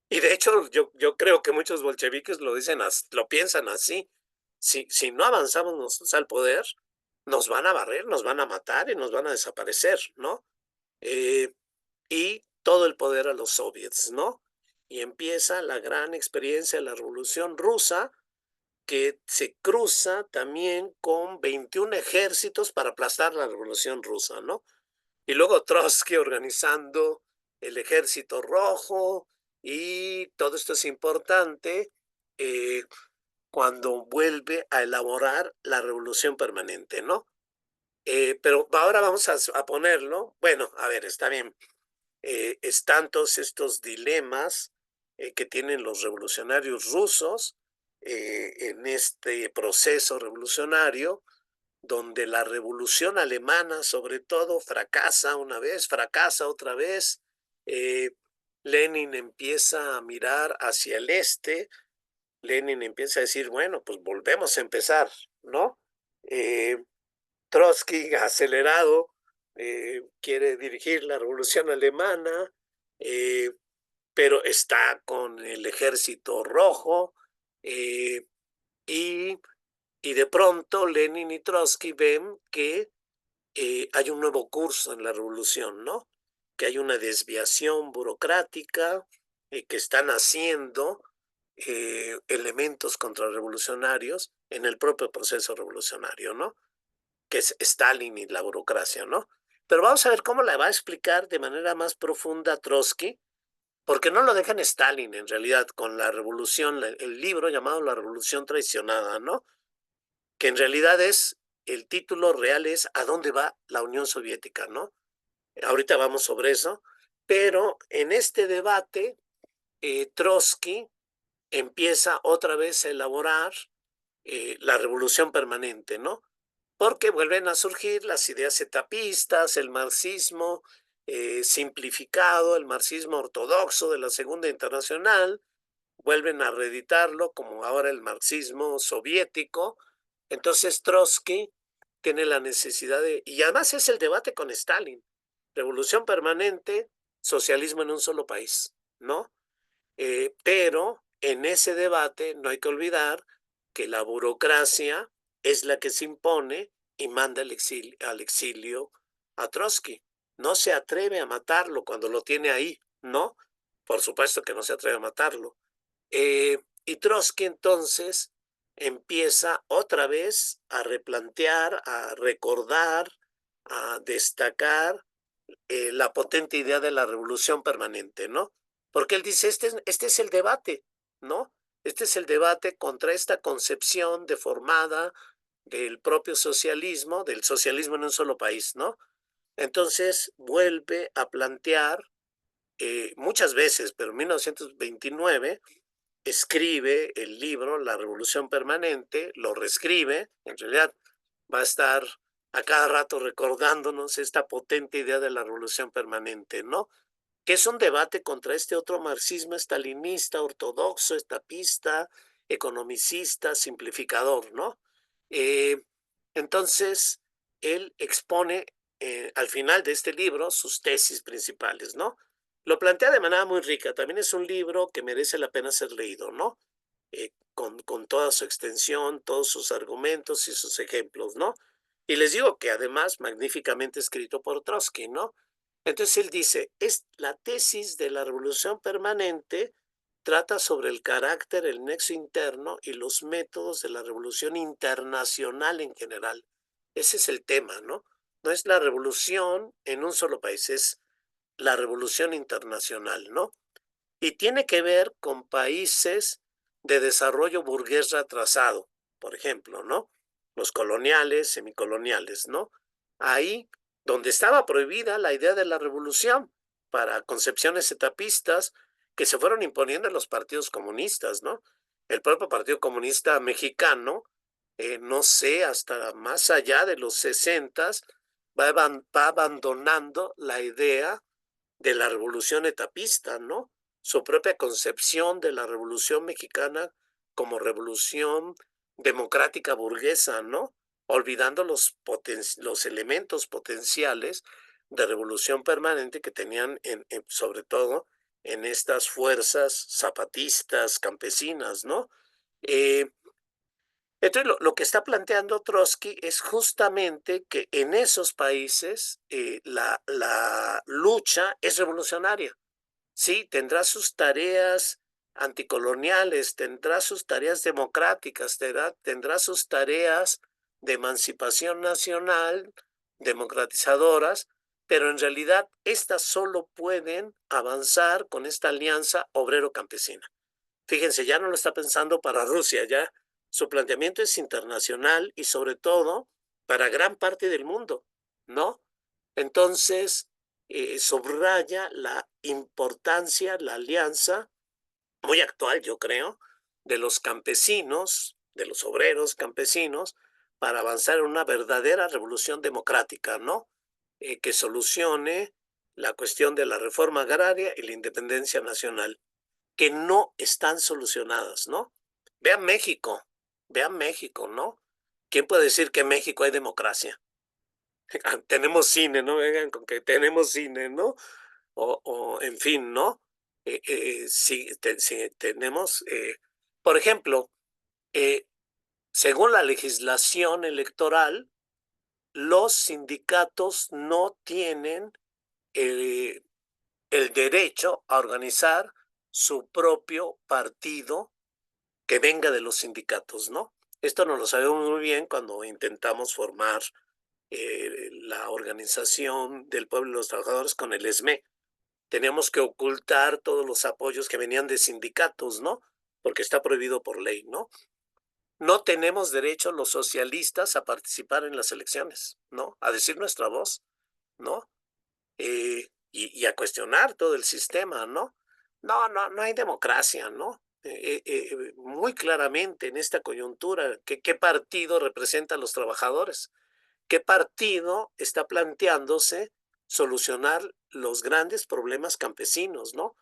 Y de hecho, yo creo que muchos bolcheviques lo dicen, lo piensan así. Si no avanzamos nosotros al poder, nos van a barrer, nos van a matar y nos van a desaparecer, ¿no? Eh, y todo el poder a los soviets, ¿no? Y empieza la gran experiencia de la Revolución Rusa, que se cruza también con 21 ejércitos para aplastar la Revolución Rusa, ¿no? Y luego Trotsky organizando el Ejército Rojo, y todo esto es importante cuando vuelve a elaborar la revolución permanente, ¿no? Pero ahora vamos a ponerlo, bueno, a ver, está bien, están todos estos dilemas que tienen los revolucionarios rusos en este proceso revolucionario, donde la revolución alemana, sobre todo, fracasa una vez, fracasa otra vez. eh, Lenin empieza a mirar hacia el este, Lenin empieza a decir, bueno, pues volvemos a empezar, ¿no? Eh, Trotsky, acelerado, quiere dirigir la revolución alemana, eh, pero está con el ejército rojo, eh, y, y de pronto Lenin y Trotsky ven que hay un nuevo curso en la revolución, ¿no? Que hay una desviación burocrática, que están haciendo elementos contrarrevolucionarios en el propio proceso revolucionario, ¿no? Que es Stalin y la burocracia, ¿no? Pero vamos a ver cómo la va a explicar de manera más profunda Trotsky, porque no lo deja en Stalin, en realidad, con la revolución, el libro llamado La Revolución Traicionada, ¿no? Que en realidad es, el título real es ¿A dónde va la Unión Soviética?, ¿no? Ahorita vamos sobre eso, pero en este debate, Trotsky empieza otra vez a elaborar la revolución permanente, ¿no? Porque vuelven a surgir las ideas etapistas, el marxismo simplificado, el marxismo ortodoxo de la Segunda Internacional, vuelven a reeditarlo como ahora el marxismo soviético. Entonces Trotsky tiene la necesidad de, y además es el debate con Stalin, revolución permanente, socialismo en un solo país, ¿no? Pero en ese debate no hay que olvidar que la burocracia es la que se impone y manda al exilio a Trotsky. No se atreve a matarlo cuando lo tiene ahí, ¿no? Por supuesto que no se atreve a matarlo. Y Trotsky entonces empieza otra vez a replantear, a recordar, a destacar la potente idea de la revolución permanente, ¿no? Porque él dice, este es el debate, ¿no? Este es el debate contra esta concepción deformada del propio socialismo, del socialismo en un solo país, ¿no? Entonces vuelve a plantear muchas veces, pero en 1929 escribe el libro La Revolución Permanente, lo reescribe, en realidad va a estar a cada rato recordándonos esta potente idea de la revolución permanente, ¿no? Que es un debate contra este otro marxismo estalinista, ortodoxo, estapista, economicista, simplificador, ¿no? Eh, entonces, él expone al final de este libro sus tesis principales, ¿no? Lo plantea de manera muy rica, también es un libro que merece la pena ser leído, ¿no? Con toda su extensión, todos sus argumentos y sus ejemplos, ¿no? Y les digo que además magníficamente escrito por Trotsky, ¿no? Entonces él dice, es la tesis de la revolución permanente trata sobre el carácter, el nexo interno y los métodos de la revolución internacional en general. Ese es el tema, ¿no? No es la revolución en un solo país, es la revolución internacional, ¿no? Y tiene que ver con países de desarrollo burgués retrasado, por ejemplo, ¿no? Los coloniales, semicoloniales, ¿no? Ahí donde estaba prohibida la idea de la revolución para concepciones etapistas que se fueron imponiendo en los partidos comunistas, ¿no? El propio Partido Comunista Mexicano, no sé, hasta más allá de los 60, va abandonando la idea de la revolución etapista, ¿no? Su propia concepción de la revolución mexicana como revolución democrática burguesa, ¿no? Olvidando los elementos potenciales de revolución permanente que tenían, sobre todo, en estas fuerzas zapatistas, campesinas, ¿no? Eh, entonces, lo que está planteando Trotsky es justamente que en esos países la lucha es revolucionaria. Sí, tendrá sus tareas anticoloniales, tendrá sus tareas democráticas, tendrá sus tareas de emancipación nacional, democratizadoras, pero en realidad estas solo pueden avanzar con esta alianza obrero-campesina. Fíjense, ya no lo está pensando para Rusia, ya su planteamiento es internacional y sobre todo para gran parte del mundo, ¿no? Entonces, subraya la importancia, la alianza muy actual, yo creo, de los campesinos, de los obreros campesinos, para avanzar en una verdadera revolución democrática, ¿no? Que solucione la cuestión de la reforma agraria y la independencia nacional, que no están solucionadas, ¿no? Vean México, ¿no? ¿Quién puede decir que en México hay democracia? Tenemos cine, no vengan con que tenemos cine, ¿no? O en fin, ¿no? Sí tenemos, por ejemplo, eh, según la legislación electoral, los sindicatos no tienen eh, el derecho a organizar su propio partido que venga de los sindicatos, ¿no? Esto no lo sabemos muy bien cuando intentamos formar la Organización del Pueblo y los Trabajadores con el ESME. Teníamos que ocultar todos los apoyos que venían de sindicatos, ¿no? Porque está prohibido por ley, ¿no? No tenemos derecho los socialistas a participar en las elecciones, ¿no? A decir nuestra voz, ¿no? Y a cuestionar todo el sistema, ¿no? No hay democracia, ¿no? Muy claramente en esta coyuntura, ¿qué partido representa a los trabajadores? ¿Qué partido está planteándose solucionar los grandes problemas campesinos, ¿no?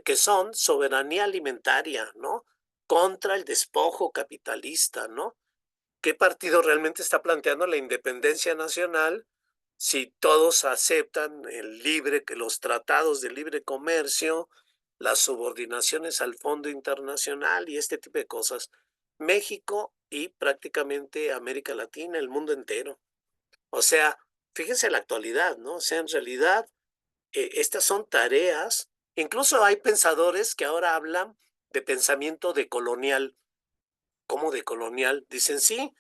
Que son soberanía alimentaria, ¿no? Contra el despojo capitalista, ¿no? ¿Qué partido realmente está planteando la independencia nacional si todos aceptan que los tratados de libre comercio, las subordinaciones al Fondo Internacional y este tipo de cosas? México y prácticamente América Latina, el mundo entero. O sea, fíjense la actualidad, ¿no? O sea, en realidad, estas son tareas, incluso hay pensadores que ahora hablan de pensamiento decolonial. ¿Cómo decolonial? Dicen sí,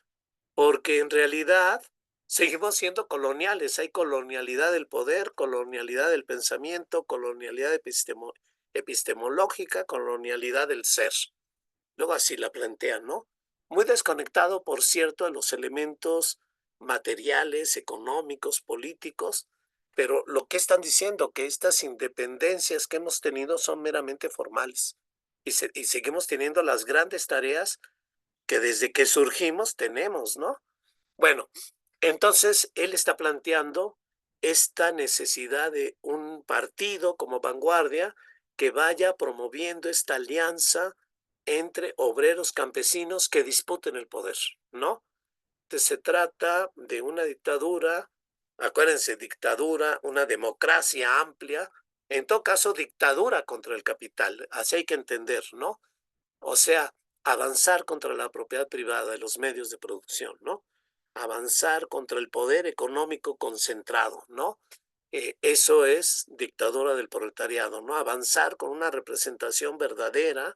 porque en realidad seguimos siendo coloniales. Hay colonialidad del poder, colonialidad del pensamiento, colonialidad epistemológica, colonialidad del ser. Luego así la plantean, ¿no? Muy desconectado, por cierto, de los elementos materiales, económicos, políticos, pero lo que están diciendo, que estas independencias que hemos tenido son meramente formales y seguimos teniendo las grandes tareas que desde que surgimos tenemos, ¿no? Bueno, entonces él está planteando esta necesidad de un partido como vanguardia que vaya promoviendo esta alianza entre obreros campesinos que disputen el poder, ¿no? Entonces se trata de una dictadura, acuérdense, dictadura, una democracia amplia, en todo caso dictadura contra el capital, así hay que entender, ¿no? O sea, avanzar contra la propiedad privada de los medios de producción, ¿no? Avanzar contra el poder económico concentrado, ¿no? Eso es dictadura del proletariado, ¿no? Avanzar con una representación verdadera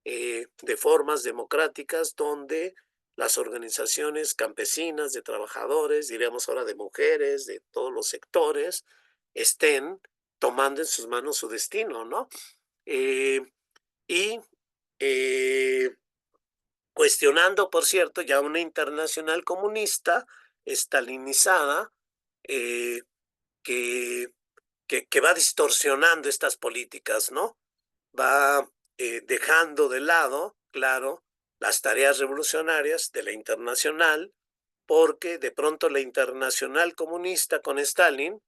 de formas democráticas donde las organizaciones campesinas, de trabajadores, diríamos ahora de mujeres, de todos los sectores, estén tomando en sus manos su destino, ¿no? Eh, y eh, cuestionando, por cierto, ya una internacional comunista, estalinizada, eh, que, que va distorsionando estas políticas, ¿no? Va dejando de lado, claro, las tareas revolucionarias de la internacional, porque de pronto la internacional comunista con Stalin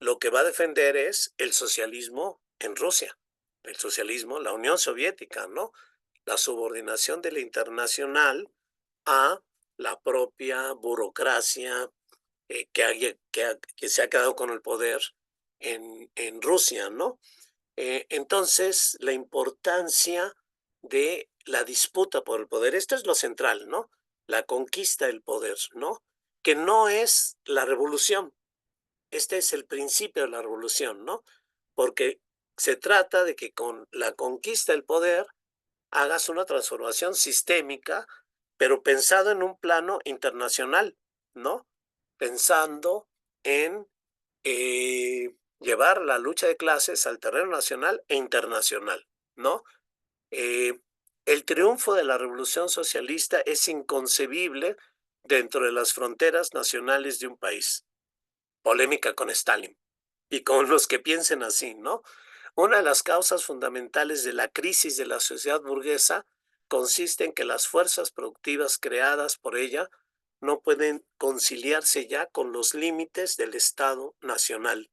lo que va a defender es el socialismo en Rusia, el socialismo, la Unión Soviética, ¿no? La subordinación de la internacional a la propia burocracia que se ha quedado con el poder en Rusia, ¿no? Entonces, la importancia de la disputa por el poder, esto es lo central, ¿no? La conquista del poder, ¿no? Que no es la revolución, este es el principio de la revolución, ¿no? Porque se trata de que con la conquista del poder hagas una transformación sistémica, pero pensado en un plano internacional, ¿no? Pensando en llevar la lucha de clases al terreno nacional e internacional, ¿no? Eh, el triunfo de la revolución socialista es inconcebible dentro de las fronteras nacionales de un país. Polémica con Stalin y con los que piensen así, ¿no? Una de las causas fundamentales de la crisis de la sociedad burguesa consiste en que las fuerzas productivas creadas por ella no pueden conciliarse ya con los límites del Estado nacional.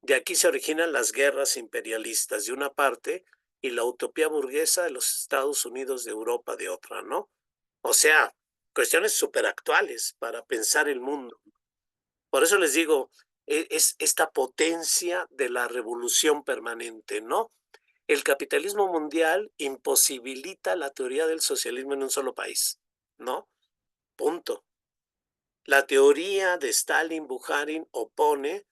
De aquí se originan las guerras imperialistas de una parte y la utopía burguesa de los Estados Unidos de Europa de otra, ¿no? O sea, cuestiones súper actuales para pensar el mundo. Por eso les digo, es esta potencia de la revolución permanente, ¿no? El capitalismo mundial imposibilita la teoría del socialismo en un solo país, ¿no? Punto. La teoría de Stalin-Bukharin opone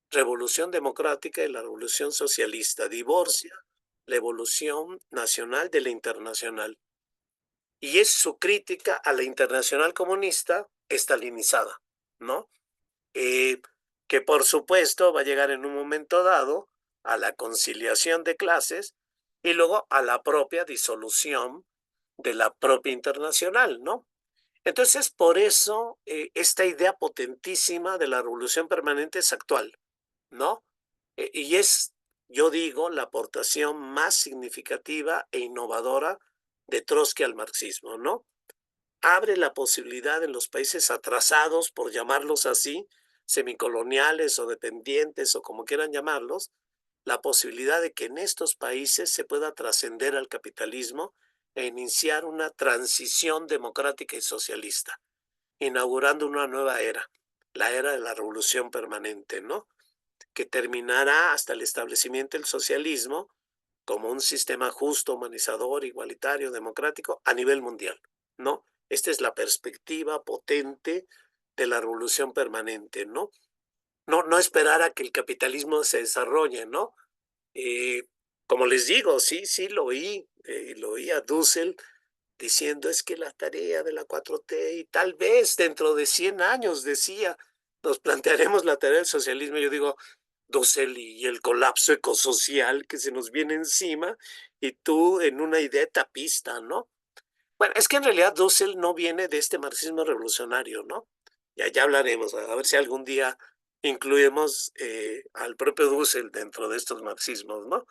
revolución democrática y la revolución socialista, divorcia la evolución nacional de la internacional. Y es su crítica a la internacional comunista estalinizada, ¿no? Eh, que por supuesto va a llegar en un momento dado a la conciliación de clases y luego a la propia disolución de la propia internacional, ¿no? Entonces, por eso esta idea potentísima de la revolución permanente es actual, ¿no? Y es, yo digo, la aportación más significativa e innovadora de Trotsky al marxismo, ¿no? Abre la posibilidad en los países atrasados, por llamarlos así, semicoloniales o dependientes o como quieran llamarlos, la posibilidad de que en estos países se pueda trascender al capitalismo e iniciar una transición democrática y socialista, inaugurando una nueva era, la era de la revolución permanente, ¿no? Que terminará hasta el establecimiento del socialismo como un sistema justo, humanizador, igualitario, democrático a nivel mundial, ¿no? Esta es la perspectiva potente de la revolución permanente, ¿no? No esperar a que el capitalismo se desarrolle, ¿no? Eh, como les digo, sí, lo oí a Dussel diciendo es que la tarea de la 4T y tal vez dentro de 100 años, decía, nos plantearemos la tarea del socialismo. Yo digo, Dussel y el colapso ecosocial que se nos viene encima y tú en una idea etapista, ¿no? Bueno, es que en realidad Dussel no viene de este marxismo revolucionario, ¿no? Ya hablaremos, a ver si algún día incluimos al propio Dussel dentro de estos marxismos, ¿no?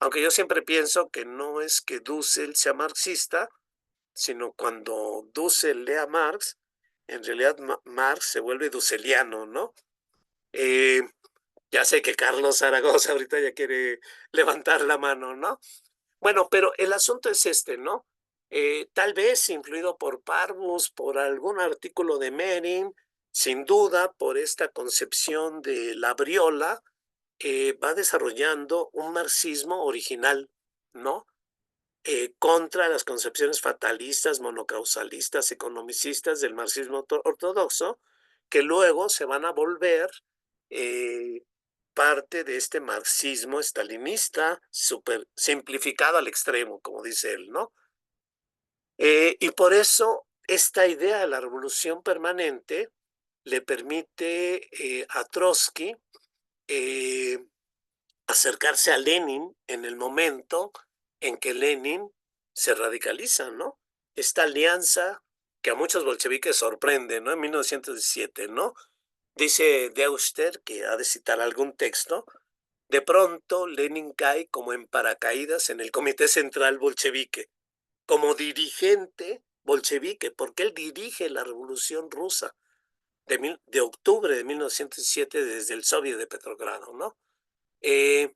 Aunque yo siempre pienso que no es que Dussel sea marxista, sino cuando Dussel lee a Marx, en realidad Marx se vuelve dusseliano, ¿no? Eh, ya sé que Carlos Zaragoza ahorita ya quiere levantar la mano, ¿no? Bueno, pero el asunto es este, ¿no? Tal vez influido por Parvus, por algún artículo de Merin, sin duda por esta concepción de la briola, va desarrollando un marxismo original, ¿no? Contra las concepciones fatalistas, monocausalistas, economicistas del marxismo ortodoxo, que luego se van a volver eh, parte de este marxismo estalinista, súper simplificado al extremo, como dice él, ¿no? Y por eso esta idea de la revolución permanente le permite a Trotsky eh, acercarse a Lenin en el momento en que Lenin se radicaliza, ¿no? Esta alianza que a muchos bolcheviques sorprende, ¿no? En 1917, ¿no? Dice de Auster, que ha de citar algún texto, de pronto Lenin cae como en paracaídas en el Comité Central Bolchevique, como dirigente bolchevique, porque él dirige la Revolución Rusa de octubre de 1907 desde el Soviet de Petrogrado, ¿no? Eh,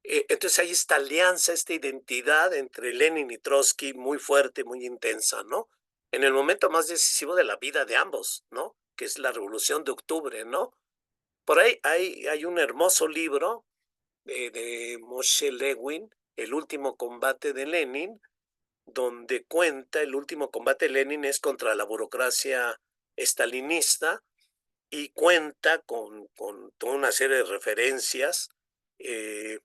entonces hay esta alianza, esta identidad entre Lenin y Trotsky muy fuerte, muy intensa, ¿no? En el momento más decisivo de la vida de ambos, ¿no? Que es la Revolución de Octubre, ¿no? Por ahí hay un hermoso libro de Moshe Lewin, El último combate de Lenin, donde cuenta el último combate de Lenin es contra la burocracia estalinista y cuenta con toda una serie de referencias, eh,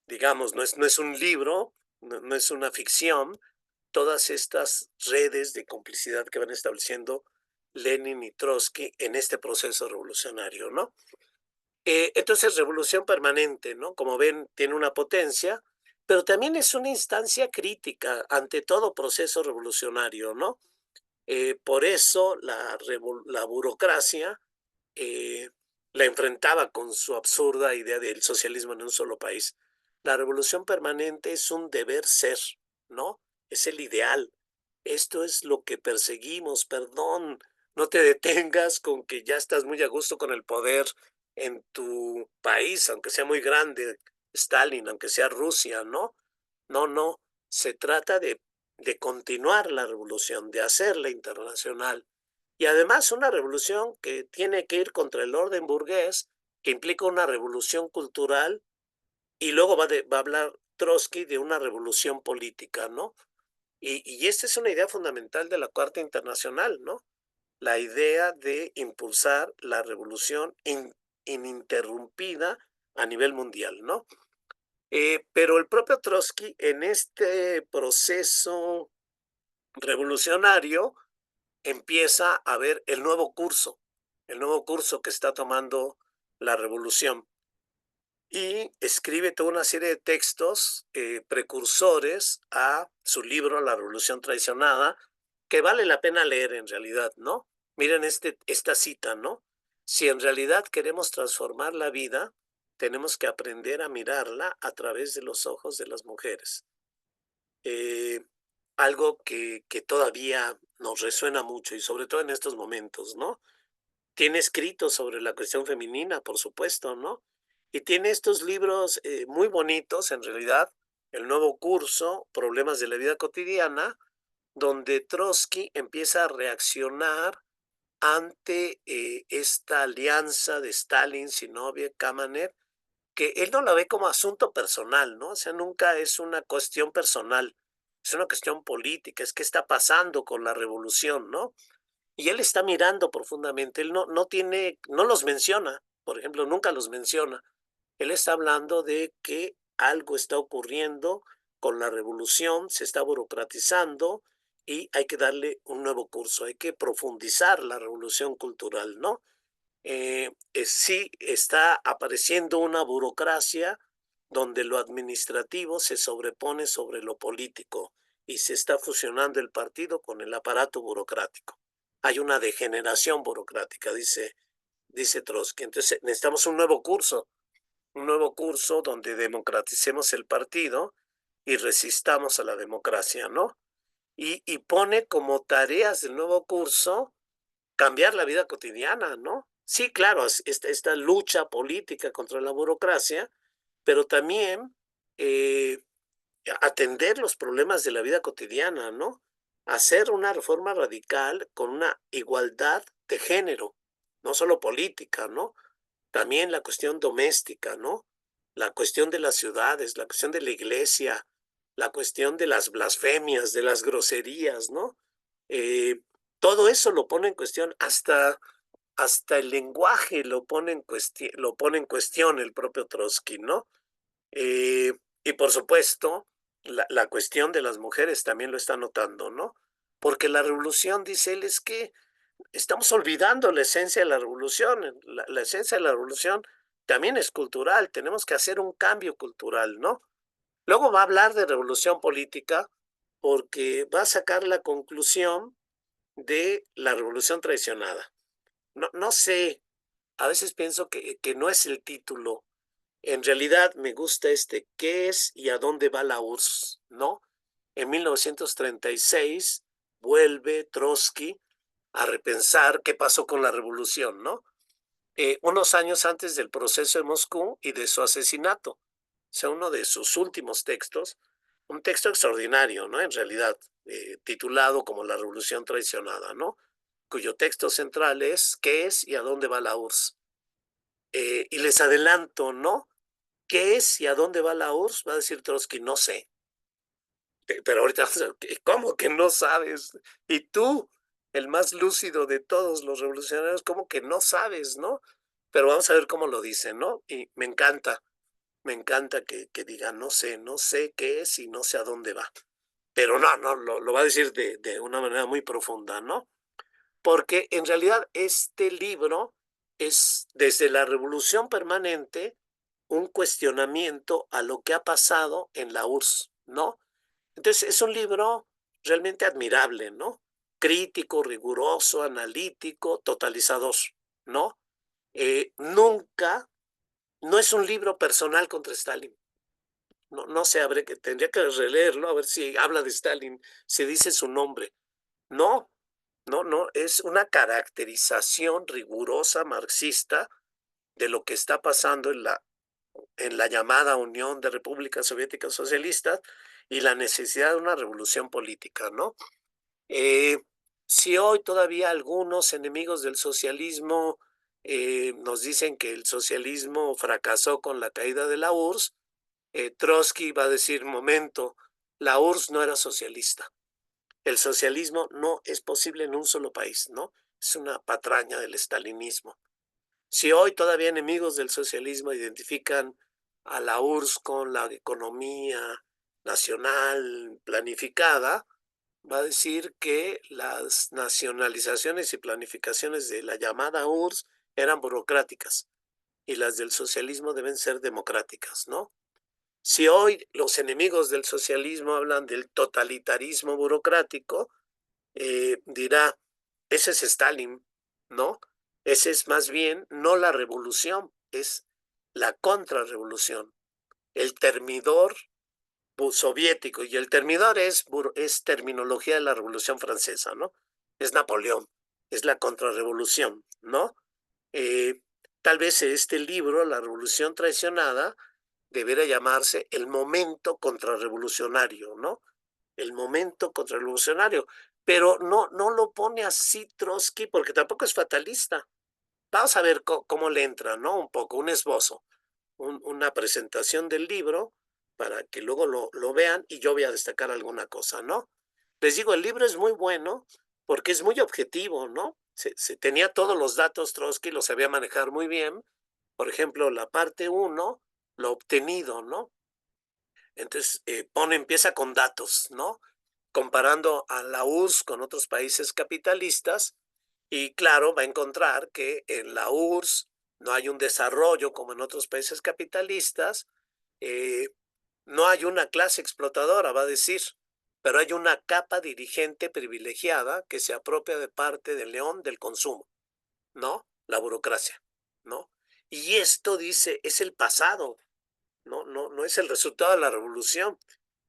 digamos, no es un libro, no es una ficción, todas estas redes de complicidad que van estableciendo Lenin y Trotsky en este proceso revolucionario, ¿no? Entonces, revolución permanente, ¿no? Como ven, tiene una potencia, pero también es una instancia crítica ante todo proceso revolucionario, ¿no? Por eso la burocracia eh, la enfrentaba con su absurda idea del socialismo en un solo país. La revolución permanente es un deber ser, ¿no? Es el ideal. Esto es lo que perseguimos, perdón. No te detengas con que ya estás muy a gusto con el poder en tu país, aunque sea muy grande, Stalin, aunque sea Rusia, ¿no? No, no. Se trata de continuar la revolución, de hacerla internacional. Y además una revolución que tiene que ir contra el orden burgués, que implica una revolución cultural, y luego va a hablar Trotsky de una revolución política, ¿no? Y esta es una idea fundamental de la Cuarta Internacional, ¿no? La idea de impulsar la revolución ininterrumpida a nivel mundial, ¿no? Pero el propio Trotsky en este proceso revolucionario empieza a ver el nuevo curso que está tomando la revolución. Y escribe toda una serie de textos precursores a su libro La Revolución Traicionada, que vale la pena leer en realidad, ¿no? Miren esta cita, ¿no? Si en realidad queremos transformar la vida, tenemos que aprender a mirarla a través de los ojos de las mujeres. Eh, Algo que todavía nos resuena mucho y sobre todo en estos momentos, ¿no? Tiene escritos sobre la cuestión femenina, por supuesto, ¿no? Y tiene estos libros muy bonitos, en realidad, el nuevo curso, Problemas de la vida cotidiana, donde Trotsky empieza a reaccionar ante esta alianza de Stalin, Zinoviev, Kamenev, que él no la ve como asunto personal, ¿no? O sea, nunca es una cuestión personal, es una cuestión política, es qué está pasando con la revolución, ¿no? Y él está mirando profundamente, él no los menciona, por ejemplo, nunca los menciona. Él está hablando de que algo está ocurriendo con la revolución, se está burocratizando y hay que darle un nuevo curso, hay que profundizar la revolución cultural, ¿no? Sí está apareciendo una burocracia donde lo administrativo se sobrepone sobre lo político y se está fusionando el partido con el aparato burocrático. Hay una degeneración burocrática, dice Trotsky. Entonces necesitamos un nuevo curso donde democraticemos el partido y resistamos a la democracia, ¿no? Y pone como tareas del nuevo curso cambiar la vida cotidiana, ¿no? Sí, claro, esta lucha política contra la burocracia, pero también eh, atender los problemas de la vida cotidiana, ¿no? Hacer una reforma radical con una igualdad de género, no solo política, ¿no? También la cuestión doméstica, ¿no? La cuestión de las ciudades, la cuestión de la iglesia, la cuestión de las blasfemias, de las groserías, ¿no? Eh, Todo eso lo pone en cuestión, hasta el lenguaje lo pone en cuestión el propio Trotsky, ¿no? Eh, y por supuesto, la cuestión de las mujeres también lo está notando, ¿no? Porque la revolución, dice él, es que estamos olvidando la esencia de la revolución. La esencia de la revolución también es cultural, tenemos que hacer un cambio cultural, ¿no? Luego va a hablar de revolución política porque va a sacar la conclusión de la revolución traicionada. No sé, a veces pienso que no es el título. En realidad me gusta ¿qué es y a dónde va la URSS? ¿No? En 1936 vuelve Trotsky a repensar qué pasó con la revolución, ¿no? Unos años antes del proceso de Moscú y de su asesinato. O sea, uno de sus últimos textos, un texto extraordinario, ¿no? En realidad, titulado como La Revolución Traicionada, ¿no? Cuyo texto central es ¿qué es y a dónde va la URSS? Y les adelanto, ¿no? ¿Qué es y a dónde va la URSS? Va a decir Trotsky, no sé. Pero ahorita, ¿cómo que no sabes? Y tú, el más lúcido de todos los revolucionarios, ¿cómo que no sabes, no? Pero vamos a ver cómo lo dice, ¿no? Y me encanta que diga, no sé qué es y no sé a dónde va. Pero no, lo va a decir de una manera muy profunda, ¿no? Porque en realidad este libro es desde la revolución permanente un cuestionamiento a lo que ha pasado en la URSS, ¿no? Entonces, es un libro realmente admirable, ¿no? Crítico, riguroso, analítico, totalizador, ¿no? Nunca, no es un libro personal contra Stalin. No, no sé, tendría que releerlo a ver si habla de Stalin, si dice su nombre. No, no, es una caracterización rigurosa marxista de lo que está pasando en la llamada Unión de Repúblicas Soviéticas Socialistas y la necesidad de una revolución política, ¿no? Eh, si hoy todavía algunos enemigos del socialismo nos dicen que el socialismo fracasó con la caída de la URSS, Trotsky va a decir, momento, la URSS no era socialista. El socialismo no es posible en un solo país, ¿no? Es una patraña del estalinismo. Si hoy todavía enemigos del socialismo identifican a la URSS con la economía nacional planificada, va a decir que las nacionalizaciones y planificaciones de la llamada URSS eran burocráticas y las del socialismo deben ser democráticas, ¿no? Si hoy los enemigos del socialismo hablan del totalitarismo burocrático, dirá, ese es Stalin, ¿no? Ese es más bien no la revolución, es la contrarrevolución, el termidor soviético, y el termidor es terminología de la Revolución Francesa, ¿no? Es Napoleón, es la contrarrevolución, ¿no? Eh, Tal vez este libro, La Revolución Traicionada, debería llamarse El momento contrarrevolucionario, ¿no? El momento contrarrevolucionario, pero no lo pone así Trotsky porque tampoco es fatalista. Vamos a ver cómo le entra, ¿no? Un poco, un esbozo, una presentación del libro para que luego lo vean y yo voy a destacar alguna cosa, ¿no? Les digo, el libro es muy bueno porque es muy objetivo, ¿no? Se tenía todos los datos, Trotsky los sabía manejar muy bien. Por ejemplo, la parte uno, lo obtenido, ¿no? Entonces, empieza con datos, ¿no? Comparando a la URSS con otros países capitalistas y claro, va a encontrar que en la URSS no hay un desarrollo como en otros países capitalistas, eh, no hay una clase explotadora, va a decir, pero hay una capa dirigente privilegiada que se apropia de parte del león del consumo, ¿no? La burocracia, ¿no? Y esto dice, es el pasado, no es el resultado de la revolución,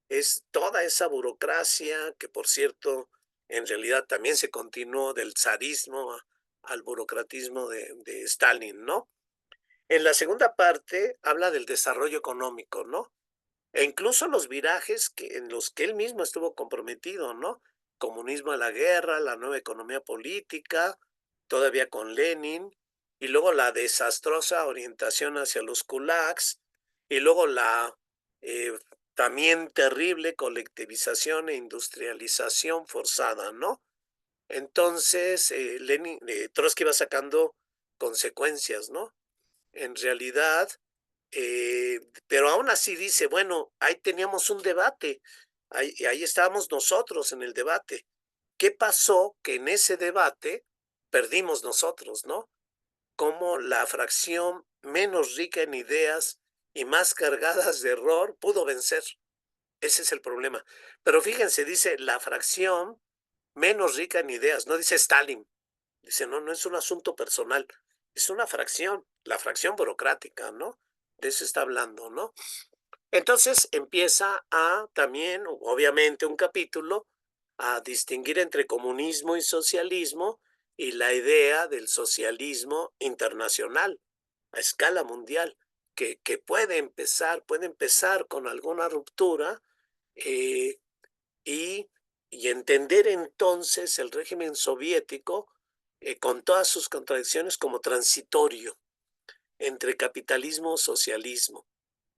es toda esa burocracia que, por cierto, en realidad también se continuó del zarismo al burocratismo de Stalin, ¿no? En la segunda parte habla del desarrollo económico, ¿no? E incluso los virajes en los que él mismo estuvo comprometido, ¿no? Comunismo a la guerra, la nueva economía política, todavía con Lenin, y luego la desastrosa orientación hacia los kulaks, y luego la eh, también terrible colectivización e industrialización forzada, ¿no? Entonces, Trotsky va sacando consecuencias, ¿no? En realidad, pero aún así dice, bueno, ahí teníamos un debate, ahí estábamos nosotros en el debate. ¿Qué pasó que en ese debate perdimos nosotros, ¿no? Cómo la fracción menos rica en ideas y más cargadas de error pudo vencer. Ese es el problema. Pero fíjense, dice la fracción menos rica en ideas, no dice Stalin. Dice, no es un asunto personal, es una fracción, la fracción burocrática, ¿no? De eso está hablando, ¿no? Entonces empieza a también, obviamente, un capítulo a distinguir entre comunismo y socialismo y la idea del socialismo internacional a escala mundial, que puede empezar con alguna ruptura eh, y, y entender entonces el régimen soviético con todas sus contradicciones como transitorio entre capitalismo y socialismo,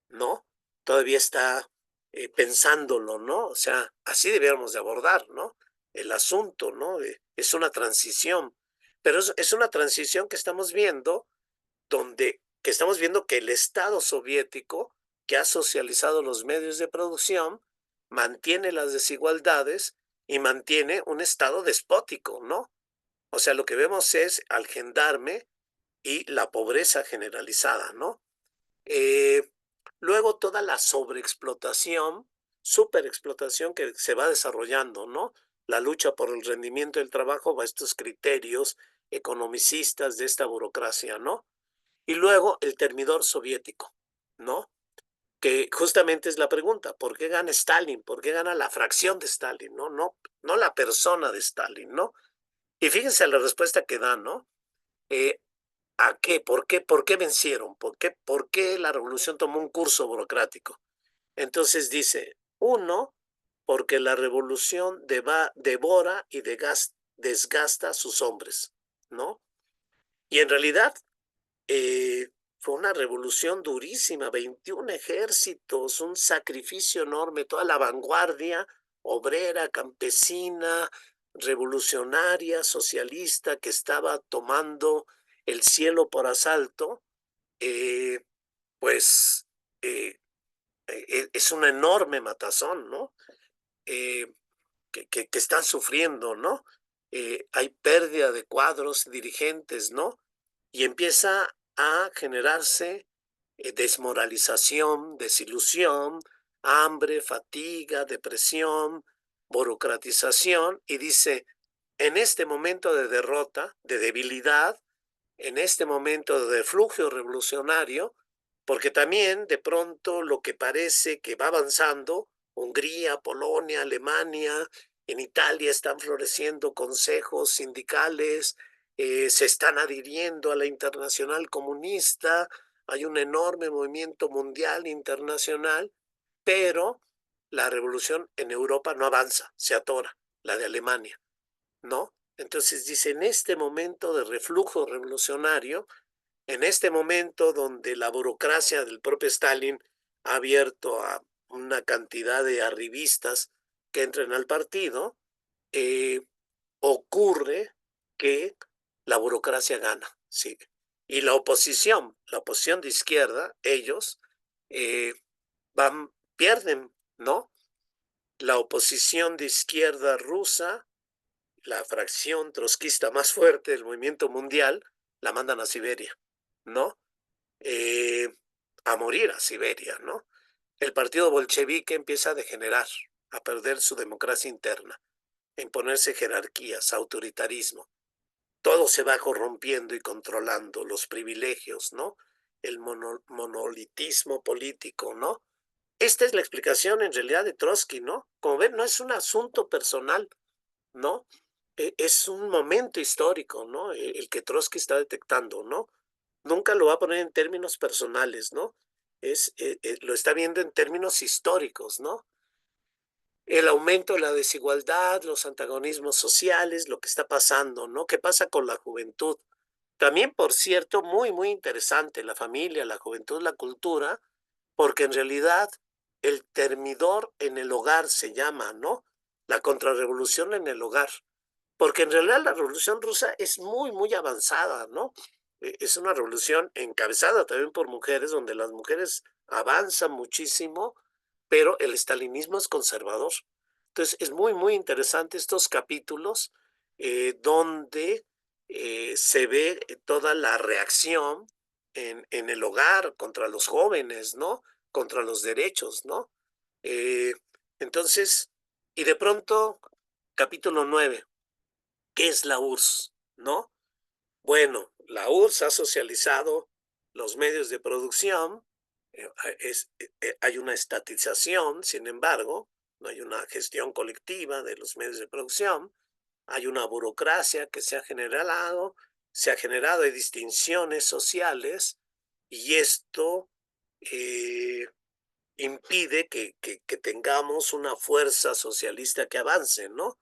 ¿no? Todavía está pensándolo, ¿no? O sea, así deberíamos de abordar, ¿no? El asunto, ¿no? Es una transición, pero es una transición que estamos viendo que estamos viendo que el Estado soviético, que ha socializado los medios de producción, mantiene las desigualdades y mantiene un Estado despótico, ¿no? O sea, lo que vemos es al gendarme y la pobreza generalizada, ¿no? Eh, Luego toda la sobreexplotación, superexplotación que se va desarrollando, ¿no? La lucha por el rendimiento del trabajo va a estos criterios economicistas de esta burocracia, ¿no? Y luego el termidor soviético, ¿no? Que justamente es la pregunta, ¿por qué gana Stalin? ¿Por qué gana la fracción de Stalin? No la persona de Stalin, ¿no? Y fíjense la respuesta que dan, ¿no? Eh, ¿A qué? ¿Por qué vencieron? Por qué la revolución tomó un curso burocrático? Entonces dice, uno, porque la revolución devora y desgasta a sus hombres, ¿no? Y en realidad eh, fue una revolución durísima, 21 ejércitos, un sacrificio enorme, toda la vanguardia obrera, campesina, revolucionaria, socialista, que estaba tomando el cielo por asalto, eh, pues eh, es un enorme matazón, ¿no? Eh, que están sufriendo, ¿no? Hay pérdida de cuadros dirigentes, ¿no? Y empieza a generarse desmoralización, desilusión, hambre, fatiga, depresión, burocratización, y dice, en este momento de derrota, de debilidad, en este momento de reflujo revolucionario, porque también de pronto lo que parece que va avanzando, Hungría, Polonia, Alemania, en Italia están floreciendo consejos sindicales, se están adhiriendo a la internacional comunista, hay un enorme movimiento mundial internacional, pero la revolución en Europa no avanza, se atora, la de Alemania, ¿no? Entonces dice, en este momento de reflujo revolucionario, en este momento donde la burocracia del propio Stalin ha abierto a una cantidad de arribistas que entren al partido, eh, ocurre que la burocracia gana, ¿sí? Y la oposición de izquierda, ellos eh, pierden, ¿no? La oposición de izquierda rusa, la fracción trotskista más fuerte del movimiento mundial, la mandan a Siberia, ¿no? Eh, a morir a Siberia, ¿no? El partido bolchevique empieza a degenerar, a perder su democracia interna, a imponerse jerarquías, autoritarismo. Todo se va corrompiendo y controlando, los privilegios, ¿no? El monolitismo político, ¿no? Esta es la explicación en realidad de Trotsky, ¿no? Como ven, no es un asunto personal, ¿no? Es un momento histórico, ¿no? El que Trotsky está detectando, ¿no? Nunca lo va a poner en términos personales, ¿no? Lo está viendo en términos históricos, ¿no? El aumento de la desigualdad, los antagonismos sociales, lo que está pasando, ¿no? ¿Qué pasa con la juventud? También, por cierto, muy interesante, la familia, la juventud, la cultura, porque en realidad el termidor en el hogar se llama, ¿no? La contrarrevolución en el hogar. Porque en realidad la revolución rusa es muy avanzada, ¿no? Es una revolución encabezada también por mujeres, donde las mujeres avanzan muchísimo, pero el estalinismo es conservador. Entonces, es muy interesante estos capítulos donde se ve toda la reacción en el hogar contra los jóvenes, ¿no? Contra los derechos, ¿no? Eh, entonces, y de pronto, capítulo 9. ¿Qué es la URSS? ¿No? Bueno, la URSS ha socializado los medios de producción, hay una estatización, sin embargo, no hay una gestión colectiva de los medios de producción, hay una burocracia que se ha generado, hay distinciones sociales y esto eh, impide que tengamos una fuerza socialista que avance, ¿no?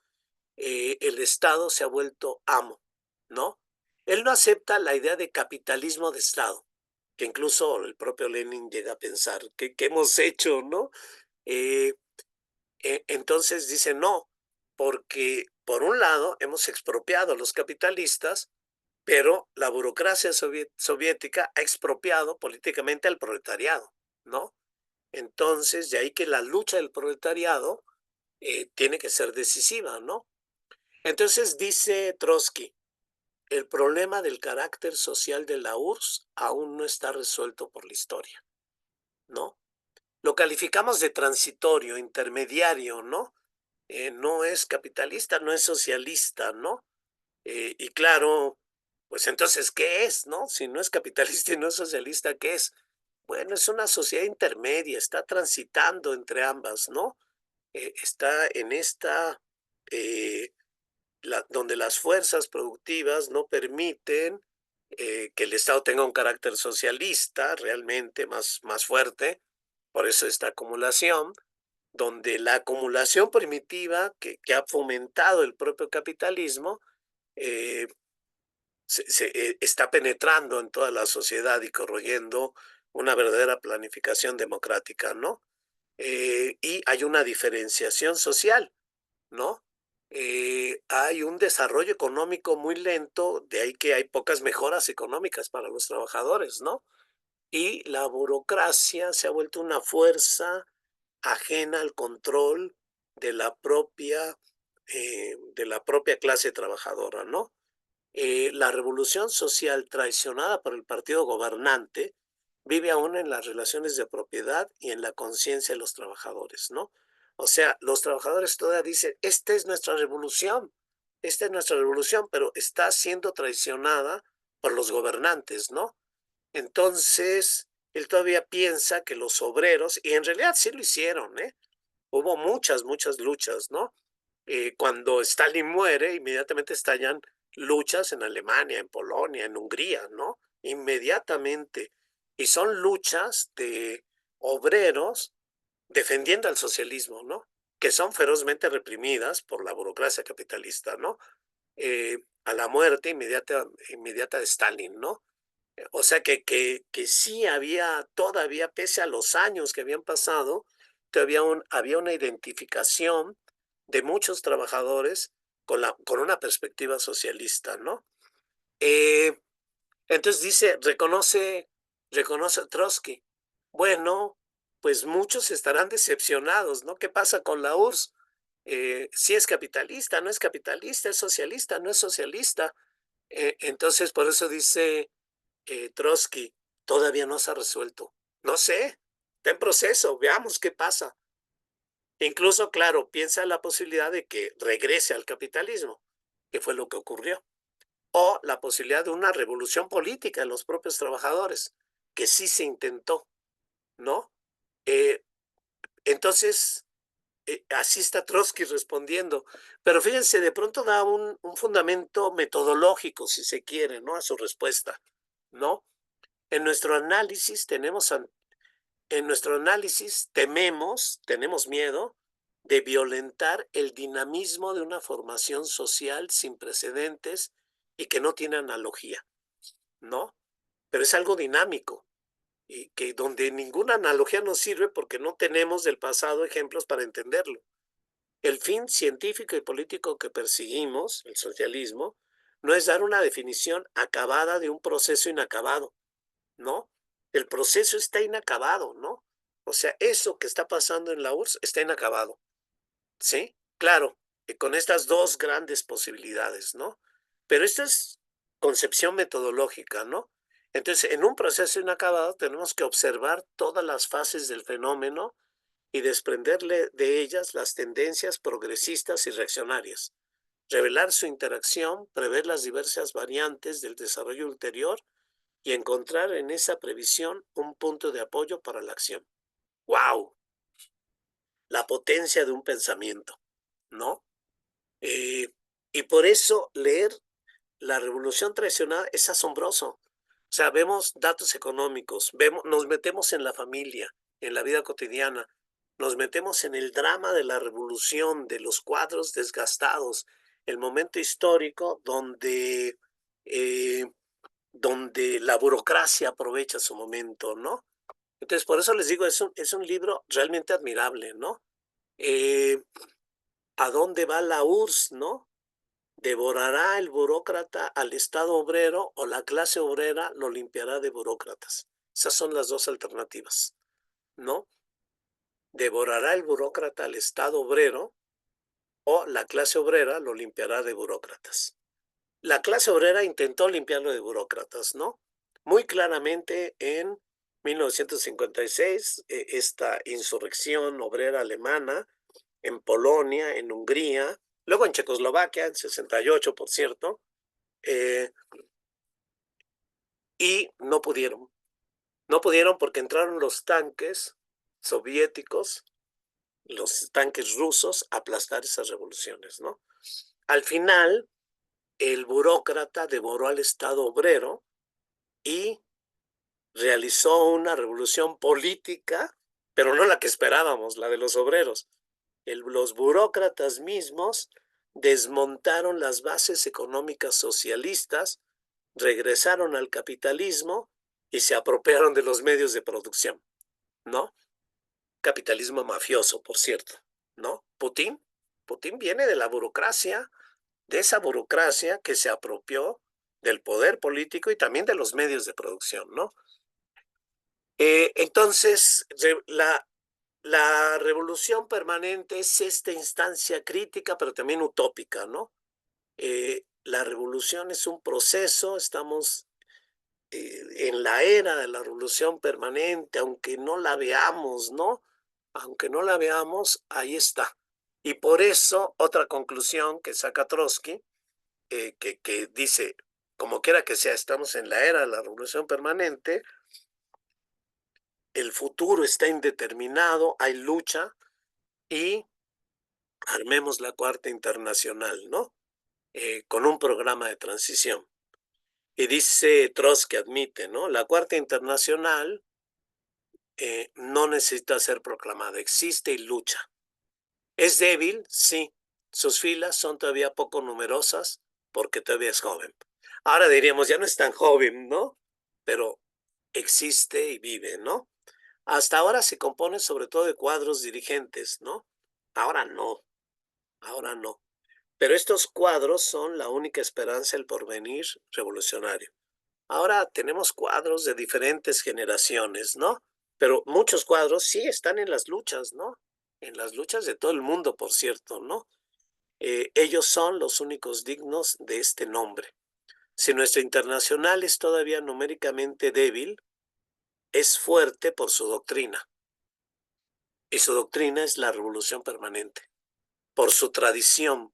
El Estado se ha vuelto amo, ¿no? Él no acepta la idea de capitalismo de Estado, que incluso el propio Lenin llega a pensar, ¿qué hemos hecho, no? Eh, entonces dice no, porque por un lado hemos expropiado a los capitalistas, pero la burocracia soviética ha expropiado políticamente al proletariado, ¿no? Entonces, de ahí que la lucha del proletariado tiene que ser decisiva, ¿no? Entonces dice Trotsky, el problema del carácter social de la URSS aún no está resuelto por la historia, ¿no? Lo calificamos de transitorio, intermediario, ¿no? No es capitalista, no es socialista, ¿no? Y claro, pues entonces, ¿qué es, no? Si no es capitalista y no es socialista, ¿qué es? Bueno, es una sociedad intermedia, está transitando entre ambas, ¿no? Está en esta, eh, donde las fuerzas productivas no permiten que el Estado tenga un carácter socialista realmente más fuerte, por eso esta acumulación, donde la acumulación primitiva que ha fomentado el propio capitalismo eh, está penetrando en toda la sociedad y corroyendo una verdadera planificación democrática, ¿no? Y hay una diferenciación social, ¿no? Hay un desarrollo económico muy lento, de ahí que hay pocas mejoras económicas para los trabajadores, ¿no? Y la burocracia se ha vuelto una fuerza ajena al control de la propia clase trabajadora, ¿no? La revolución social traicionada por el partido gobernante vive aún en las relaciones de propiedad y en la conciencia de los trabajadores, ¿no? O sea, los trabajadores todavía dicen, esta es nuestra revolución, pero está siendo traicionada por los gobernantes, ¿no? Entonces, él todavía piensa que los obreros, y en realidad sí lo hicieron, ¿eh? Hubo muchas luchas, ¿no? Cuando Stalin muere, inmediatamente estallan luchas en Alemania, en Polonia, en Hungría, ¿no? Inmediatamente. Y son luchas de obreros defendiendo al socialismo, ¿no? Que son ferozmente reprimidas por la burocracia capitalista, ¿no? A la muerte inmediata de Stalin, ¿no? O sea que sí había todavía, pese a los años que habían pasado, todavía había una identificación de muchos trabajadores con una perspectiva socialista, ¿no? Eh, entonces dice, reconoce Trotsky. Bueno, pues muchos estarán decepcionados, ¿no? ¿Qué pasa con la URSS? Si es capitalista, no es capitalista, es socialista, no es socialista. Entonces, por eso dice Trotsky, todavía no se ha resuelto. No sé, está en proceso, veamos qué pasa. Incluso, claro, piensa en la posibilidad de que regrese al capitalismo, que fue lo que ocurrió, o la posibilidad de una revolución política en los propios trabajadores, que sí se intentó, ¿no? Eh, entonces, así está Trotsky respondiendo. Pero fíjense, de pronto da un fundamento metodológico, si se quiere, ¿no? A su respuesta, ¿no? En nuestro análisis tenemos En nuestro análisis tenemos miedo de violentar el dinamismo de una formación social sin precedentes y que no tiene analogía, ¿no? Pero es algo dinámico y que donde ninguna analogía nos sirve porque no tenemos del pasado ejemplos para entenderlo. El fin científico y político que perseguimos, el socialismo, no es dar una definición acabada de un proceso inacabado, ¿no? El proceso está inacabado, ¿no? O sea, eso que está pasando en la URSS está inacabado, ¿sí? Claro, con estas dos grandes posibilidades, ¿no? Pero esta es concepción metodológica, ¿no? Entonces, en un proceso inacabado tenemos que observar todas las fases del fenómeno y desprenderle de ellas las tendencias progresistas y reaccionarias, revelar su interacción, prever las diversas variantes del desarrollo ulterior y encontrar en esa previsión un punto de apoyo para la acción. ¡Wow! La potencia de un pensamiento, ¿no? Eh, y por eso leer La Revolución Traicionada es asombroso. O sea, vemos datos económicos, nos metemos en la familia, en la vida cotidiana, nos metemos en el drama de la revolución, de los cuadros desgastados, el momento histórico eh, donde la burocracia aprovecha su momento, ¿no? Entonces, por eso les digo, es un libro realmente admirable, ¿no? Eh, ¿A dónde va la URSS, no? ¿Devorará el burócrata al Estado obrero o la clase obrera lo limpiará de burócratas? Esas son las dos alternativas, ¿no? ¿Devorará el burócrata al Estado obrero o la clase obrera lo limpiará de burócratas? la clase obrera intentó limpiarlo de burócratas, ¿no? Muy claramente en 1956, esta insurrección obrera alemana en Polonia, en Hungría, luego en Checoslovaquia, en 68, por cierto, eh, y no pudieron. No pudieron porque entraron los tanques soviéticos, los tanques rusos, a aplastar esas revoluciones, ¿no? Al final, el burócrata devoró al Estado obrero y realizó una revolución política, pero no la que esperábamos, la de los obreros. Los burócratas mismos desmontaron las bases económicas socialistas, regresaron al capitalismo y se apropiaron de los medios de producción, ¿no? Capitalismo mafioso, por cierto, ¿no? Putin viene de la burocracia, de esa burocracia que se apropió del poder político y también de los medios de producción, ¿no? Entonces, la revolución permanente es esta instancia crítica, pero también utópica, ¿no? La revolución es un proceso, estamos en la era de la revolución permanente, aunque no la veamos, ¿no? Aunque no la veamos, ahí está. Y por eso, otra conclusión que saca Trotsky, que dice, como quiera que sea, estamos en la era de la revolución permanente, el futuro está indeterminado, hay lucha y armemos la Cuarta Internacional, ¿no? Con un programa de transición. Y dice Trotsky, admite, ¿no? La Cuarta Internacional no necesita ser proclamada, existe y lucha. ¿Es débil? Sí. Sus filas son todavía poco numerosas porque todavía es joven. Ahora diríamos, ya no es tan joven, ¿no? Pero existe y vive, ¿no? Hasta ahora se compone sobre todo de cuadros dirigentes, ¿no? Ahora no, ahora no. Pero estos cuadros son la única esperanza del porvenir revolucionario. Ahora tenemos cuadros de diferentes generaciones, ¿no? Pero muchos cuadros sí están en las luchas, ¿no? En las luchas de todo el mundo, por cierto, ¿no? Ellos son los únicos dignos de este nombre. Si nuestra internacional es todavía numéricamente débil, es fuerte por su doctrina. Y su doctrina es la revolución permanente. Por su tradición,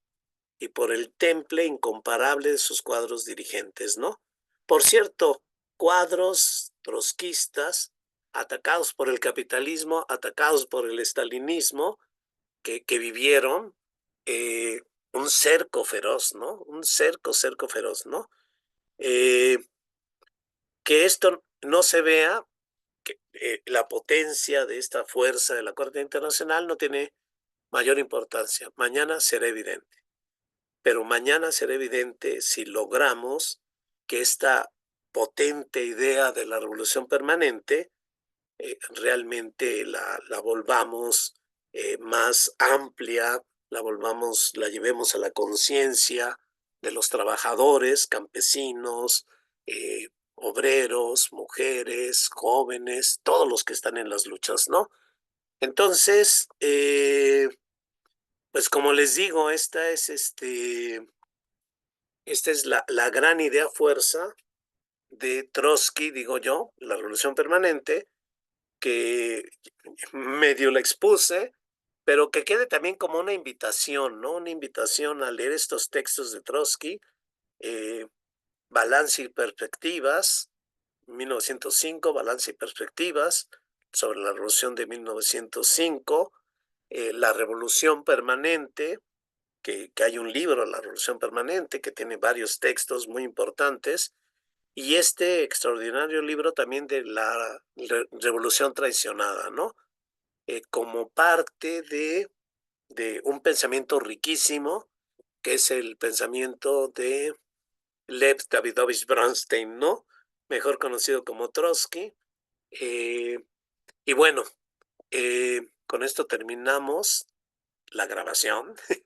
y por el temple incomparable de sus cuadros dirigentes, ¿no? Por cierto, cuadros trotskistas atacados por el capitalismo, atacados por el estalinismo, que vivieron eh, un cerco feroz, ¿no? Un cerco feroz, ¿no? Eh, que esto no se vea, que la potencia de esta fuerza de la Corte Internacional no tiene mayor importancia. Mañana será evidente. Pero mañana será evidente si logramos que esta potente idea de la revolución permanente realmente la volvamos más amplia, la llevemos a la conciencia de los trabajadores, campesinos, obreros, mujeres, jóvenes, todos los que están en las luchas, ¿no? Entonces, pues como les digo, esta es la gran idea fuerza de Trotsky, digo yo, la revolución permanente, que medio la expuse, pero que quede también como una invitación, ¿no? Una invitación a leer estos textos de Trotsky, eh, Balance y Perspectivas, 1905, Balance y Perspectivas, sobre la revolución de 1905, La Revolución Permanente, que hay un libro, La Revolución Permanente, que tiene varios textos muy importantes, y este extraordinario libro también de la Revolución Traicionada, ¿no? Como parte de un pensamiento riquísimo, que es el pensamiento de Lev Davidovich Bronstein, ¿no? Mejor conocido como Trotsky. Eh, y bueno, con esto terminamos la grabación.